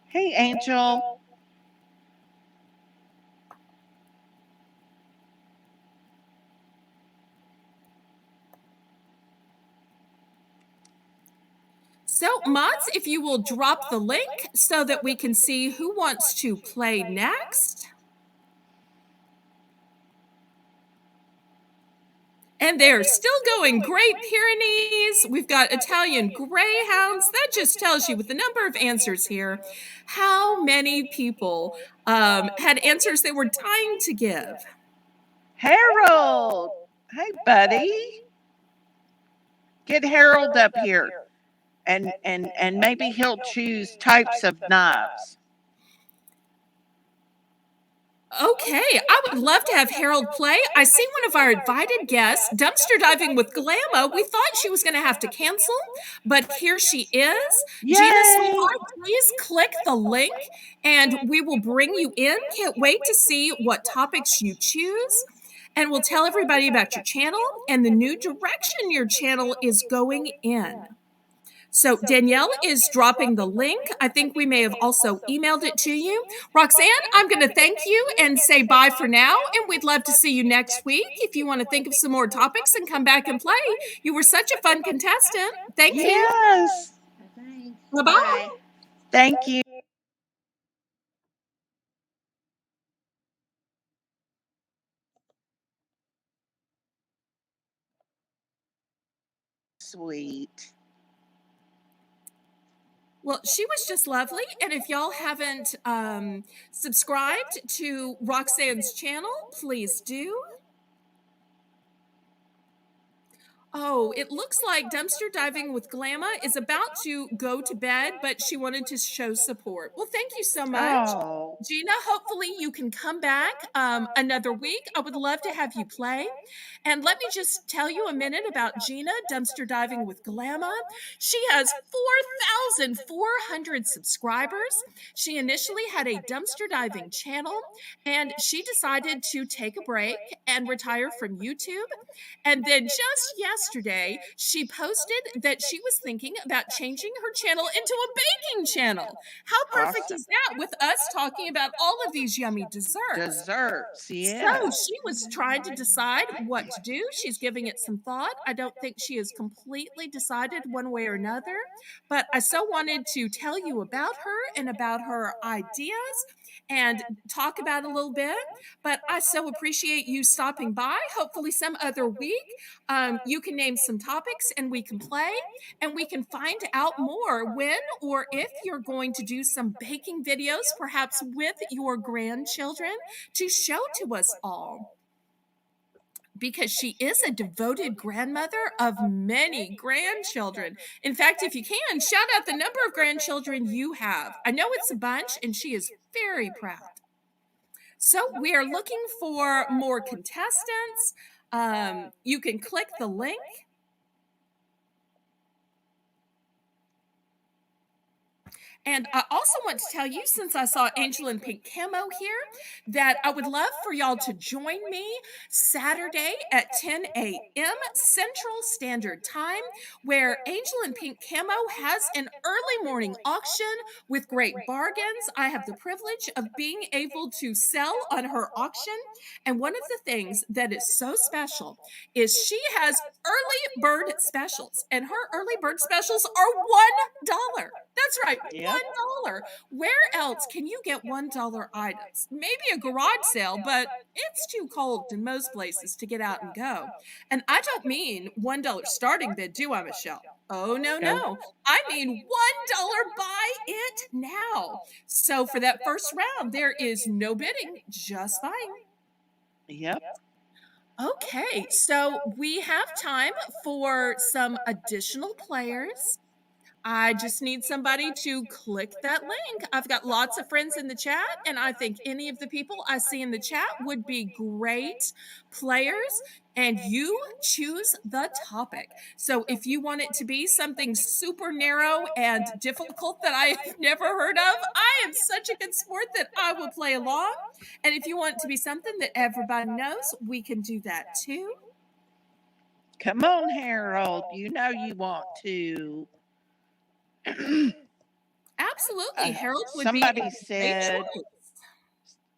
Hey, Angel. So, mods, if you will drop the link so that we can see who wants to play next. And they're still going. Great Pyrenees. We've got Italian Greyhounds. That just tells you, with the number of answers here, how many people had answers they were dying to give. Harold. Hey, buddy. Get Harold up here. And maybe he'll choose types of knives. Okay, I would love to have Harold play. I see one of our invited guests, Dumpster Diving with Glamma. We thought she was going to have to cancel, but here she is. Yay! Gina, sweetheart, please click the link and we will bring you in. Can't wait to see what topics you choose. And we'll tell everybody about your channel and the new direction your channel is going in. So Danielle is dropping the link. I think we may have also emailed it to you. Roxanne, I'm going to thank you and say bye for now, and we'd love to see you next week if you want to think of some more topics and come back and play. You were such a fun contestant. Thank you. Yes. Thanks. Bye-bye. Thank you. Sweet. Well, she was just lovely. And if y'all haven't subscribed to Roxanne's channel, please do. Oh, it looks like Dumpster Diving with Glamma is about to go to bed, but she wanted to show support. Well, thank you so much. Oh. Gina, hopefully you can come back another week. I would love to have you play. And let me just tell you a minute about Gina, Dumpster Diving with Glamour. She has 4,400 subscribers. She initially had a dumpster diving channel, and she decided to take a break and retire from YouTube. And then just yesterday, she posted that she was thinking about changing her channel into a baking channel. How perfect Awesome. is that, with us talking about all of these yummy desserts? Desserts, So yeah. she was trying to decide what to do. She's giving it some thought. I don't think she has completely decided one way or another, but I so wanted to tell you about her and about her ideas and talk about it a little bit. But I so appreciate you stopping by. Hopefully some other week you can name some topics and we can play and we can find out more when or if you're going to do some baking videos, perhaps with your grandchildren, to show to us all. Because she is a devoted grandmother of many grandchildren. In fact, if you can, shout out the number of grandchildren you have. I know it's a bunch, and she is very proud. So we are looking for more contestants. You can click the link. And I also want to tell you, since I saw Angel in Pink Camo here, that I would love for y'all to join me Saturday at 10 a.m. Central Standard Time, where Angel in Pink Camo has an early morning auction with great bargains. I have the privilege of being able to sell on her auction. And one of the things that is so special is she has early bird specials, and her early bird specials are $1. That's right, Yep. $1. Where else can you get $1 items? Maybe a garage sale, but it's too cold in most places to get out and go. And I don't mean $1 starting bid, do I, Michelle? Oh, no. I mean $1, buy it now. So for that first round, there is no bidding, just buying. Yep. Okay, so we have time for some additional players. I just need somebody to click that link. I've got lots of friends in the chat, and I think any of the people I see in the chat would be great players, and you choose the topic. So if you want it to be something super narrow and difficult that I've never heard of, I am such a good sport that I will play along. And if you want it to be something that everybody knows, we can do that too. Come on, Harold. You know you want to. Absolutely. Harold would Somebody be a said, great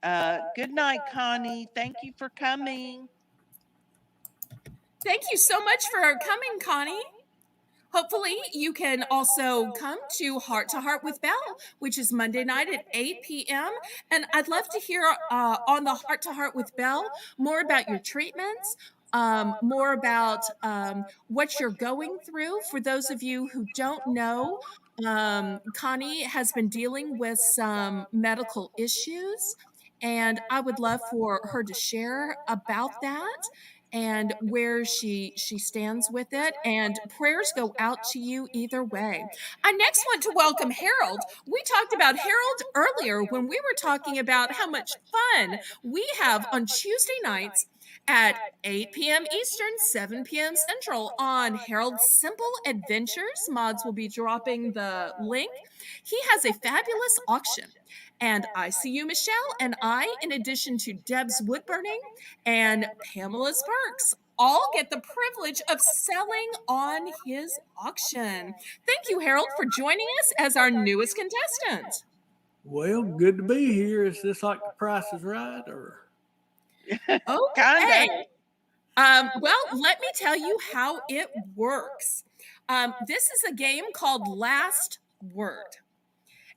choice. good night, Connie. Thank you for coming. Thank you so much for coming, Connie. Hopefully, you can also come to Heart with Belle, which is Monday night at 8 p.m. And I'd love to hear on the Heart with Belle more about your treatments, more about what you're going through. For those of you who don't know, Connie has been dealing with some medical issues, and I would love for her to share about that and where she stands with it, and prayers go out to you either way. I next want to welcome Harold. We talked about Harold earlier when we were talking about how much fun we have on Tuesday nights at 8 p.m. Eastern, 7 p.m. Central on Harold's Simple Adventures. Mods will be dropping the link. He has a fabulous auction. And ICU Michelle and I, in addition to Deb's Woodburning and Pamela Sparks, all get the privilege of selling on his auction. Thank you, Harold, for joining us as our newest contestant. Well, good to be here. Is this like The Price is Right, or? Okay. Well, let me tell you how it works. This is a game called Last Word.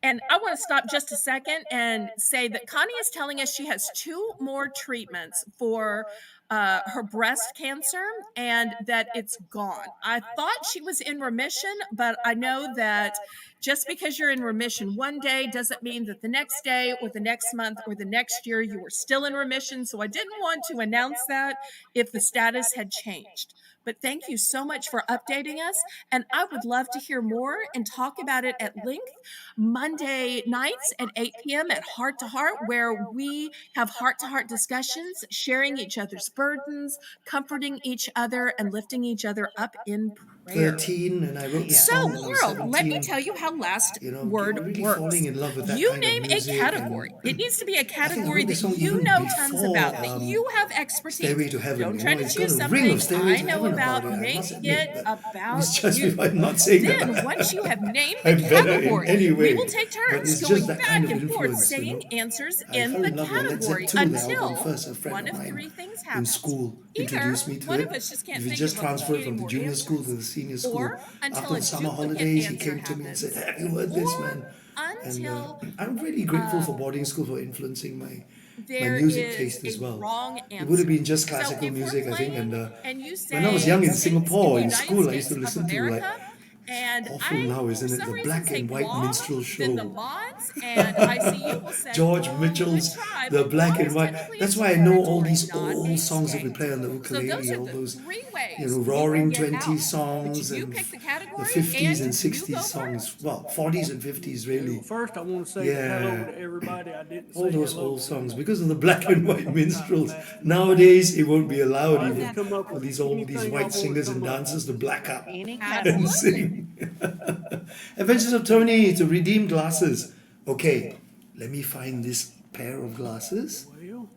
And I want to stop just a second and say that Connie is telling us she has 2 more treatments for her breast cancer and that it's gone. I thought she was in remission, but I know that just because you're in remission one day doesn't mean that the next day or the next month or the next year you are still in remission. So I didn't want to announce that if the status had changed. But thank you so much for updating us. And I would love to hear more and talk about it at length Monday nights at 8 p.m. at Heart to Heart, where we have heart to heart discussions, sharing each other's burdens, comforting each other, and lifting each other up in prayer. 13, and I wrote this So, song when I was Laurel, let me 17. tell you how last You know, word really works. falling in love with that You kind of name a music, category. and It needs to be a I think I category wrote this that song you even know tons before, about, that you have expertise. Stairway to Heaven. Don't You try know, to it's choose got a ring something of Stairway I to know Heaven about. about it, I Make must admit, it but about it's just you. if I'm not saying Then, that. once you have named the I'm better in category, any we way, will take but turns it's going just that back kind of and forth influence, you saying know. answers I in fell the in love with Led category Zeppelin, the album until first. A friend one of of mine three things in happens. school Either introduced me to one it. of us just can't We think just of transferred any from the more junior school to answers, the senior school. or until After a the summer duplicate holidays, he answer came to me and said, happens, "Have you heard this, or man?" And until I'm really grateful for boarding school for influencing my there music is taste as a well. wrong It would have answer. been just So classical if we're music, I think. playing and you When I was say young in states in Singapore, the in United school, I used States to of listen to like America, and awful I, now, for isn't it? some The reason, black say and white Guam, minstrel then the show. mods and ICU will say George Guam, Mitchell's good try, The but Black Guam and is White. technically That's a why I know all territory, these not a old songs that we state. play on the So those ukulele, are all the those, three ways you know, you can roaring get 20s out. But songs you and pick the the category 50s and and you 60s go songs. first. Well, 40s and 50s, really. First, I want to say hello Yeah. to everybody. I didn't All say those hello old to. songs, because of the black and white minstrels. Nowadays, it won't be allowed I even just come up for with these anything I white want to singers and come up dancers to black up Any and category. Absolutely. sing. Adventures of Tony to redeem glasses. Okay, let me find this pair of glasses. Well,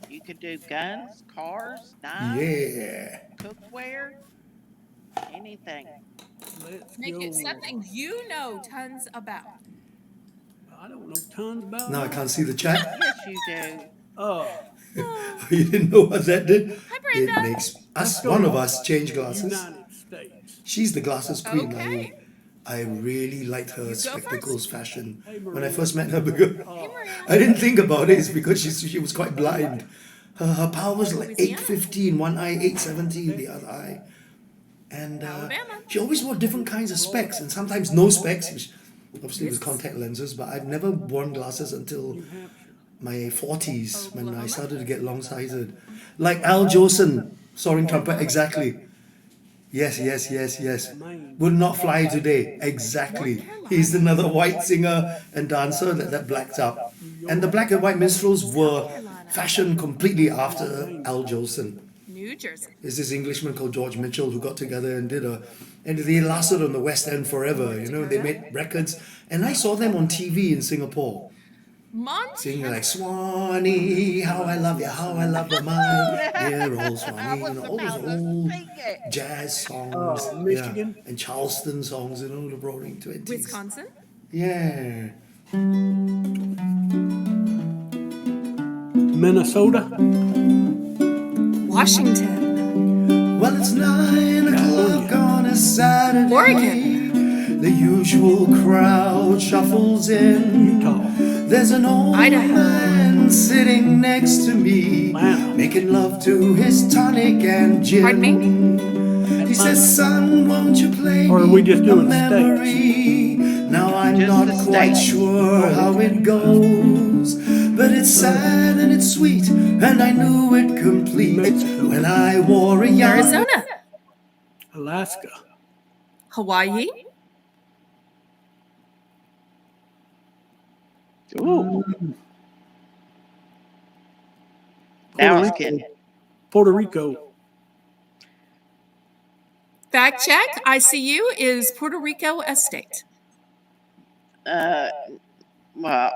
You could do guns, cars, knives, Yeah. cookware, anything. let's Make go. it something you know tons about. I don't know tons about Now I that. can't see the chat. Yes, you do. You didn't know what that did? Hi, It Brenda. makes us, one of us, change glasses. United States. She's the glasses queen. Okay. I really liked her go spectacles fashion Hey, when I Maria. first met her. Because Hey, Maria. I didn't think about it. It's because she was quite blind. Her power was like Louisiana. 815, one eye, 817, the other eye. And Alabama. she always wore different kinds of specs, and sometimes no specs, which obviously was contact lenses, but I've never worn glasses until my 40s when I started to get long-sighted. Like Al Jolson, soaring trumpet, exactly. Yes. Would not fly today, exactly. He's another white singer and dancer that blacked out. And the black and white minstrels were fashioned completely after Al Jolson. New Jersey. There's this Englishman called George Mitchell who got together and and they lasted on the West End forever, you know, they made records. And I saw them on TV in Singapore, singing Montana. like, Swanee, how I love you, my dear old Swanee, you know, all those old jazz songs, Michigan. and Charleston songs, you know, the Roaring 20s. Wisconsin. Yeah. Minnesota. Washington. Well, it's 9 o'clock on a Saturday. Oregon. The usual crowd shuffles in. Utah. There's an old Idaho. man sitting next to me, Atlanta. making love to his tonic and gin. Pardon me? He says, son, won't you play Or are we just me a doing memory? Now I'm Just not the quite states. sure how it goes, but it's sad and it's sweet, and I knew it complete Mexico. when I wore a yarn. Arizona. Alaska. Hawaii. Ooh. Now it's getting. Puerto Rico. Fact check. ICU is Puerto Rico a state. Well,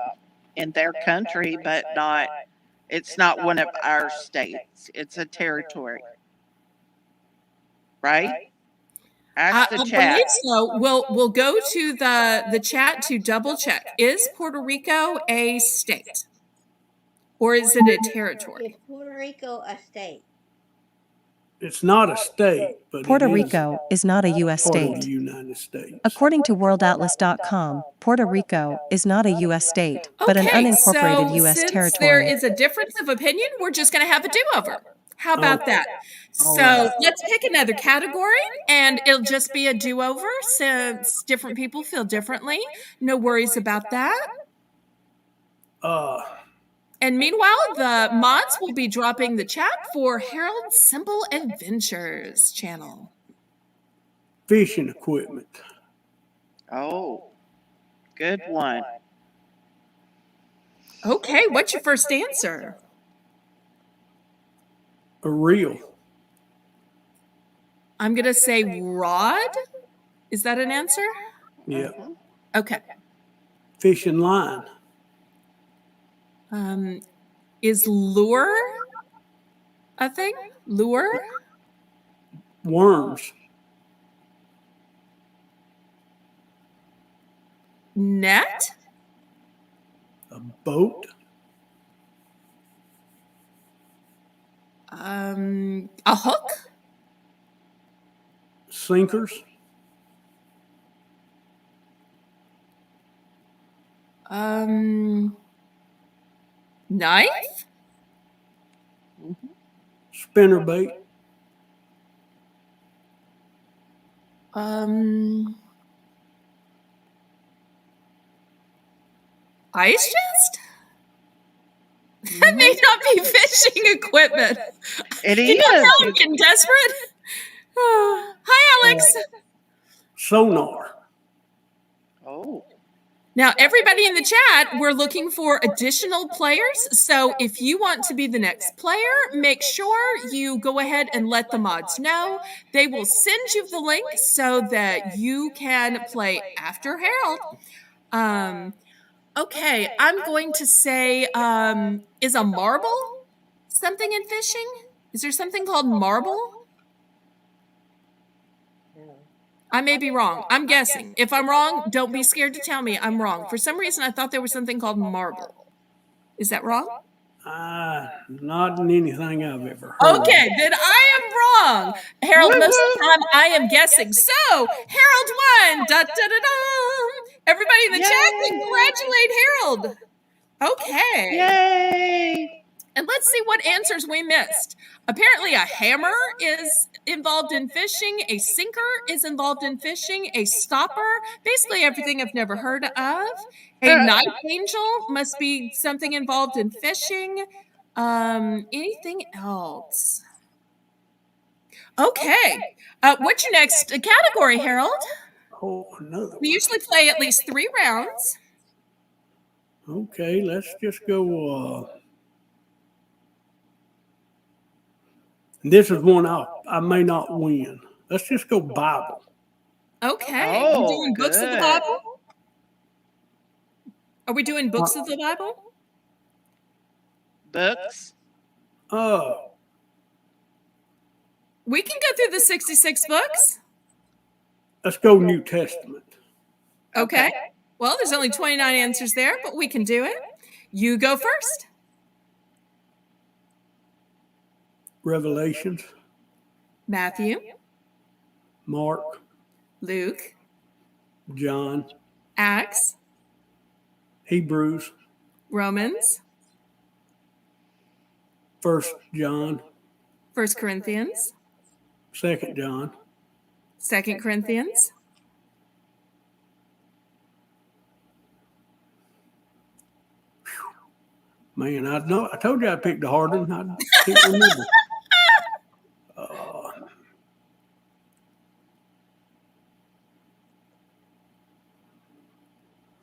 in their country, but not. It's not one of our states. It's a territory, right? Ask the I chat. believe so. We'll go to the chat to double check. Is Puerto Rico a state, or is it a territory? Is Puerto Rico a state? It's not a state, but Puerto it is Rico is not a U.S. part of the state. United States. According to worldatlas.com, Puerto Rico is not a U.S. state, but an unincorporated so U.S. since territory. there is a difference of opinion, we're just going to have a do-over. How about that? All So right. let's pick another category, and it'll just be a do-over since different people feel differently. No worries about that. And meanwhile, the mods will be dropping the chat for Harold's Simple Adventures channel. Fishing equipment. Oh, good one. Okay, what's your first answer? A reel. I'm going to say rod. Is that an answer? Yeah. Okay. Fishing line. Is lure a thing? Lure? Worms. Net? A boat. A hook? Sinkers. Knife? Spinnerbait. Ice chest? That may not be fishing equipment. It You know how I'm is. getting desperate? Hi, Alex. Sonar. Oh, Now, everybody in the chat, we're looking for additional players. So if you want to be the next player, make sure you go ahead and let the mods know. They will send you the link so that you can play after Harold. Okay, I'm going to say, is a marble something in fishing? Is there something called marble? I may be wrong. I'm guessing. If I'm wrong, don't be scared to tell me I'm wrong. For some reason, I thought there was something called marble. Is that wrong? Not in anything I've ever heard. Okay, then I am wrong. Harold, most of the time I am guessing. So, Harold won. Da, da, da, da. Everybody in the chat, congratulate Harold. Okay. yay! And let's see what answers we missed. Apparently, a hammer is involved in fishing. A sinker is involved in fishing. A stopper, basically everything I've never heard of. A knife angel must be something involved in fishing. Anything else? Okay. What's your next category, Harold? Oh, another We one. usually play at least 3 rounds. Okay, let's just go. This is one I may not win. Let's just go Bible. Okay. Oh, We're doing books of the good. Bible? Are we doing books of the Bible? Books. We can go through the 66 books. Let's go New Testament. Okay. Well, there's only 29 answers there, but we can do it. You go first. Revelations. Matthew, Mark. Luke, John. Acts, Hebrews. Romans, 1 John. 1 Corinthians, 2 John. 2 Corinthians, Man, I told you I picked a hard one. I can't remember.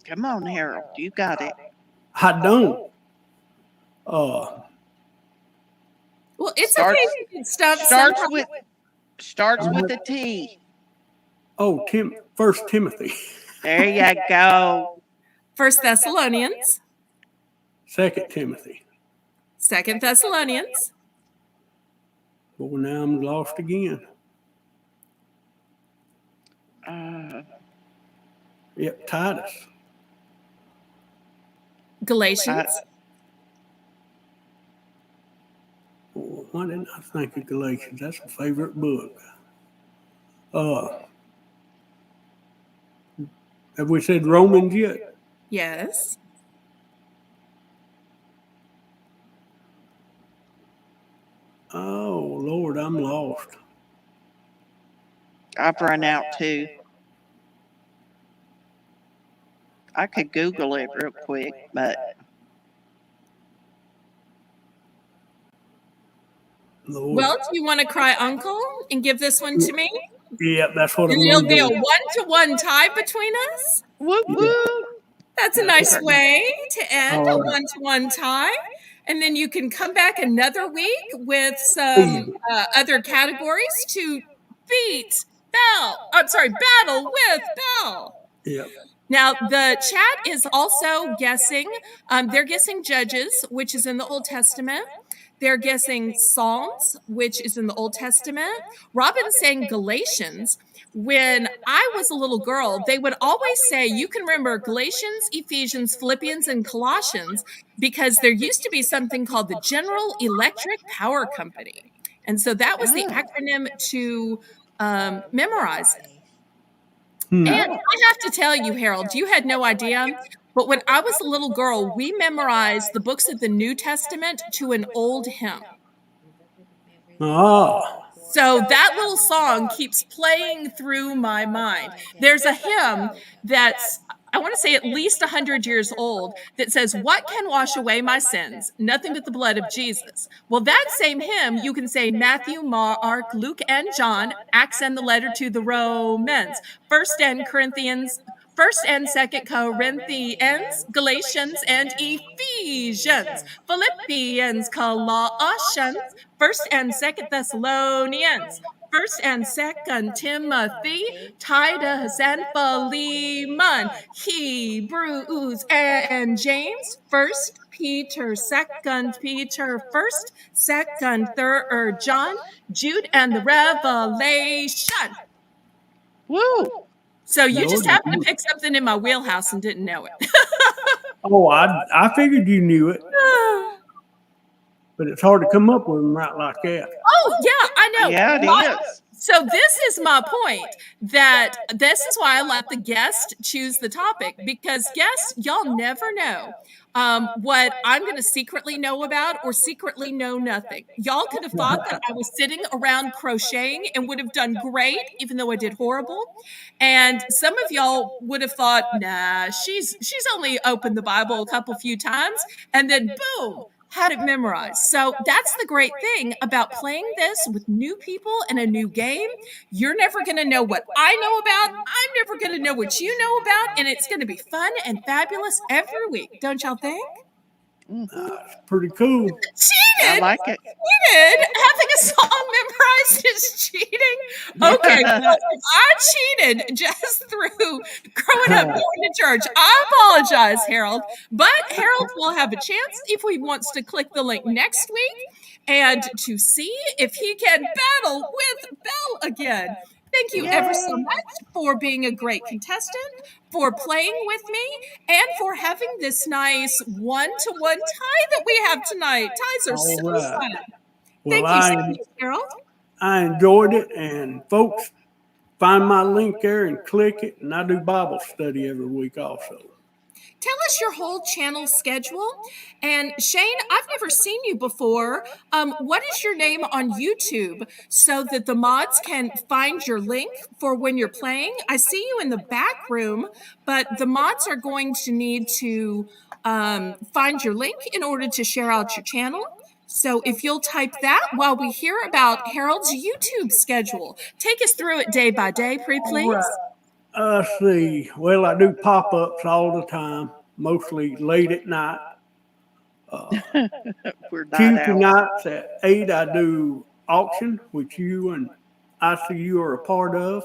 Come on, Harold. You got it. I don't. Well, it's Starts- okay if you can stop. Starts with a T. Oh, 1 Timothy. There you go. 1 Thessalonians, 2 Timothy. 2 Thessalonians, Well, now I'm lost again. Yep, Titus. Galatians, Oh, why didn't I think of Galatians? That's a favorite book. Have we said Romans yet? yes. Oh, Lord, I'm lost. I've run out too. I could Google it real quick, but Lord. Well, do you want to cry uncle and give this one to me? Yeah, that's what And I'm it'll gonna be a do. 1-to-1 tie between us? Whoop, whoop. That's a nice way to end a All right. 1-to-1 tie. And then you can come back another week with some other categories to battle with Belle. Yep. Now, the chat is also guessing. They're guessing Judges, which is in the Old Testament. They're guessing Psalms, which is in the Old Testament. Robin's saying Galatians. When I was a little girl, they would always say, you can remember Galatians, Ephesians, Philippians, and Colossians, because there used to be something called the General Electric Power Company. And so that was the acronym to memorize it. And I have to tell you, Harold, you had no idea, but when I was a little girl, we memorized the books of the New Testament to an old hymn. Oh. So that little song keeps playing through my mind. There's a hymn that's, I want to say, at least 100 years old that says, what can wash away my sins? Nothing but the blood of Jesus. Well, that same hymn, you can say Matthew, Mark, Luke, and John, Acts and the letter to the Romans, 1st and 2nd Corinthians, Galatians, and Ephesians, Philippians, Colossians, 1st and 2nd Thessalonians, 1st and 2nd Timothy, Titus and Philemon, Hebrews and James, 1st Peter, 2nd Peter, 1st, 2nd, 3rd John, Jude, and the Revelation. Woo. So you just happened to pick something in my wheelhouse and didn't know it. Oh, I figured you knew it, but it's hard to come up with them right like that. Oh, yeah, I know. Yeah, it is. So this is my point, that this is why I let the guest choose the topic, because guests, y'all never know what I'm going to secretly know about or secretly know nothing. Y'all could have thought that I was sitting around crocheting and would have done great, even though I did horrible. And some of y'all would have thought, nah, she's only opened the Bible a few times, and then boom, had it memorized. So that's the great thing about playing this with new people in a new game. You're never going to know what I know about. I'm never going to know what you know about. And it's going to be fun and fabulous every week. Don't y'all think? It's pretty cool. Cheated! I like it. Cheated! Having a song memorized is cheating? Okay, well, if I cheated just through growing up going to church, I apologize, Harold. But Harold will have a chance if he wants to click the link next week and to see if he can battle with Belle again. Thank you ever so much for being a great contestant, for playing with me, and for having this nice 1-to-1 tie that we have tonight. Ties are so fun. Well, Thank you so much, Harold. I enjoyed it, and folks, find my link there and click it, and I do Bible study every week also. Tell us your whole channel schedule. And Shane, I've never seen you before. What is your name on YouTube so that the mods can find your link for when you're playing? I see you in the back room, but the mods are going to need to find your link in order to share out your channel. So if you'll type that while we hear about Harold's YouTube schedule. Take us through it day by day, please. Let's see. Well, I do pop-ups all the time, mostly late at night. We're not Tuesday out. nights at 8, I do auction, which you and ICU are a part of.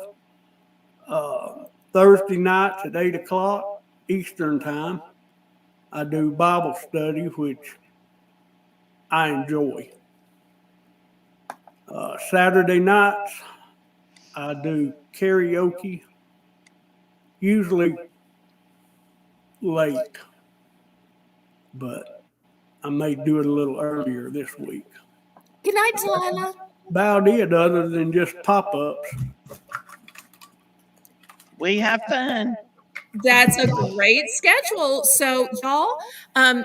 Thursday nights at 8 o'clock Eastern time, I do Bible study, which I enjoy. Saturday nights, I do karaoke, usually late, but I may do it a little earlier this week. Good night, Delilah. About it, other than just pop-ups. We have fun. That's a great schedule. So, y'all,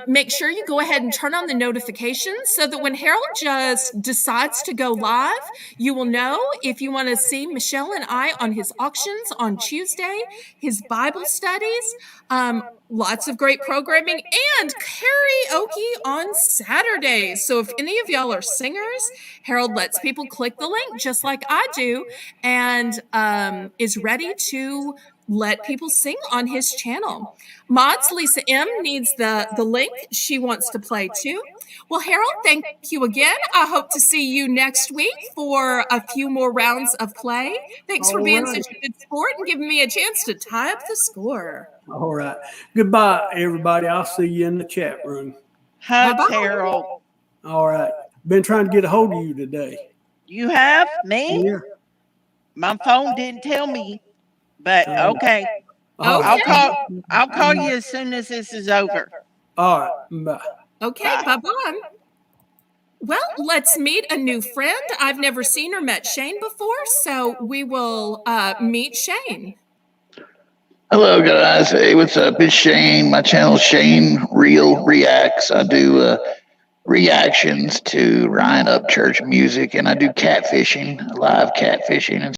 make sure you go ahead and turn on the notifications so that when Harold just decides to go live, you will know. If you want to see Michelle and I on his auctions on Tuesday, his Bible studies, lots of great programming, and karaoke on Saturdays. So if any of y'all are singers, Harold lets people click the link just like I do, and is ready to let people sing on his channel. Mods Lisa M needs the link. She wants to play too. Well, Harold, thank you again. I hope to see you next week for a few more rounds of play. Thanks for being such a good sport and giving me a chance to tie up the score. All right. Goodbye, everybody. I'll see you in the chat room. Hugs, Bye-bye. Harold. All right. Been trying to get a hold of you today. You have me? Yeah. My phone didn't tell me, but okay. All right. I'll call you as soon as this is over. All right. Bye. Okay, bye-bye. Well, let's meet a new friend. I've never seen or met Shane before, so we will meet Shane. Hello, guys. Hey, what's up? It's Shane. My channel's Shane Real Reacts. I do reactions to Ryan Upchurch music, and I do catfishing, live catfishing and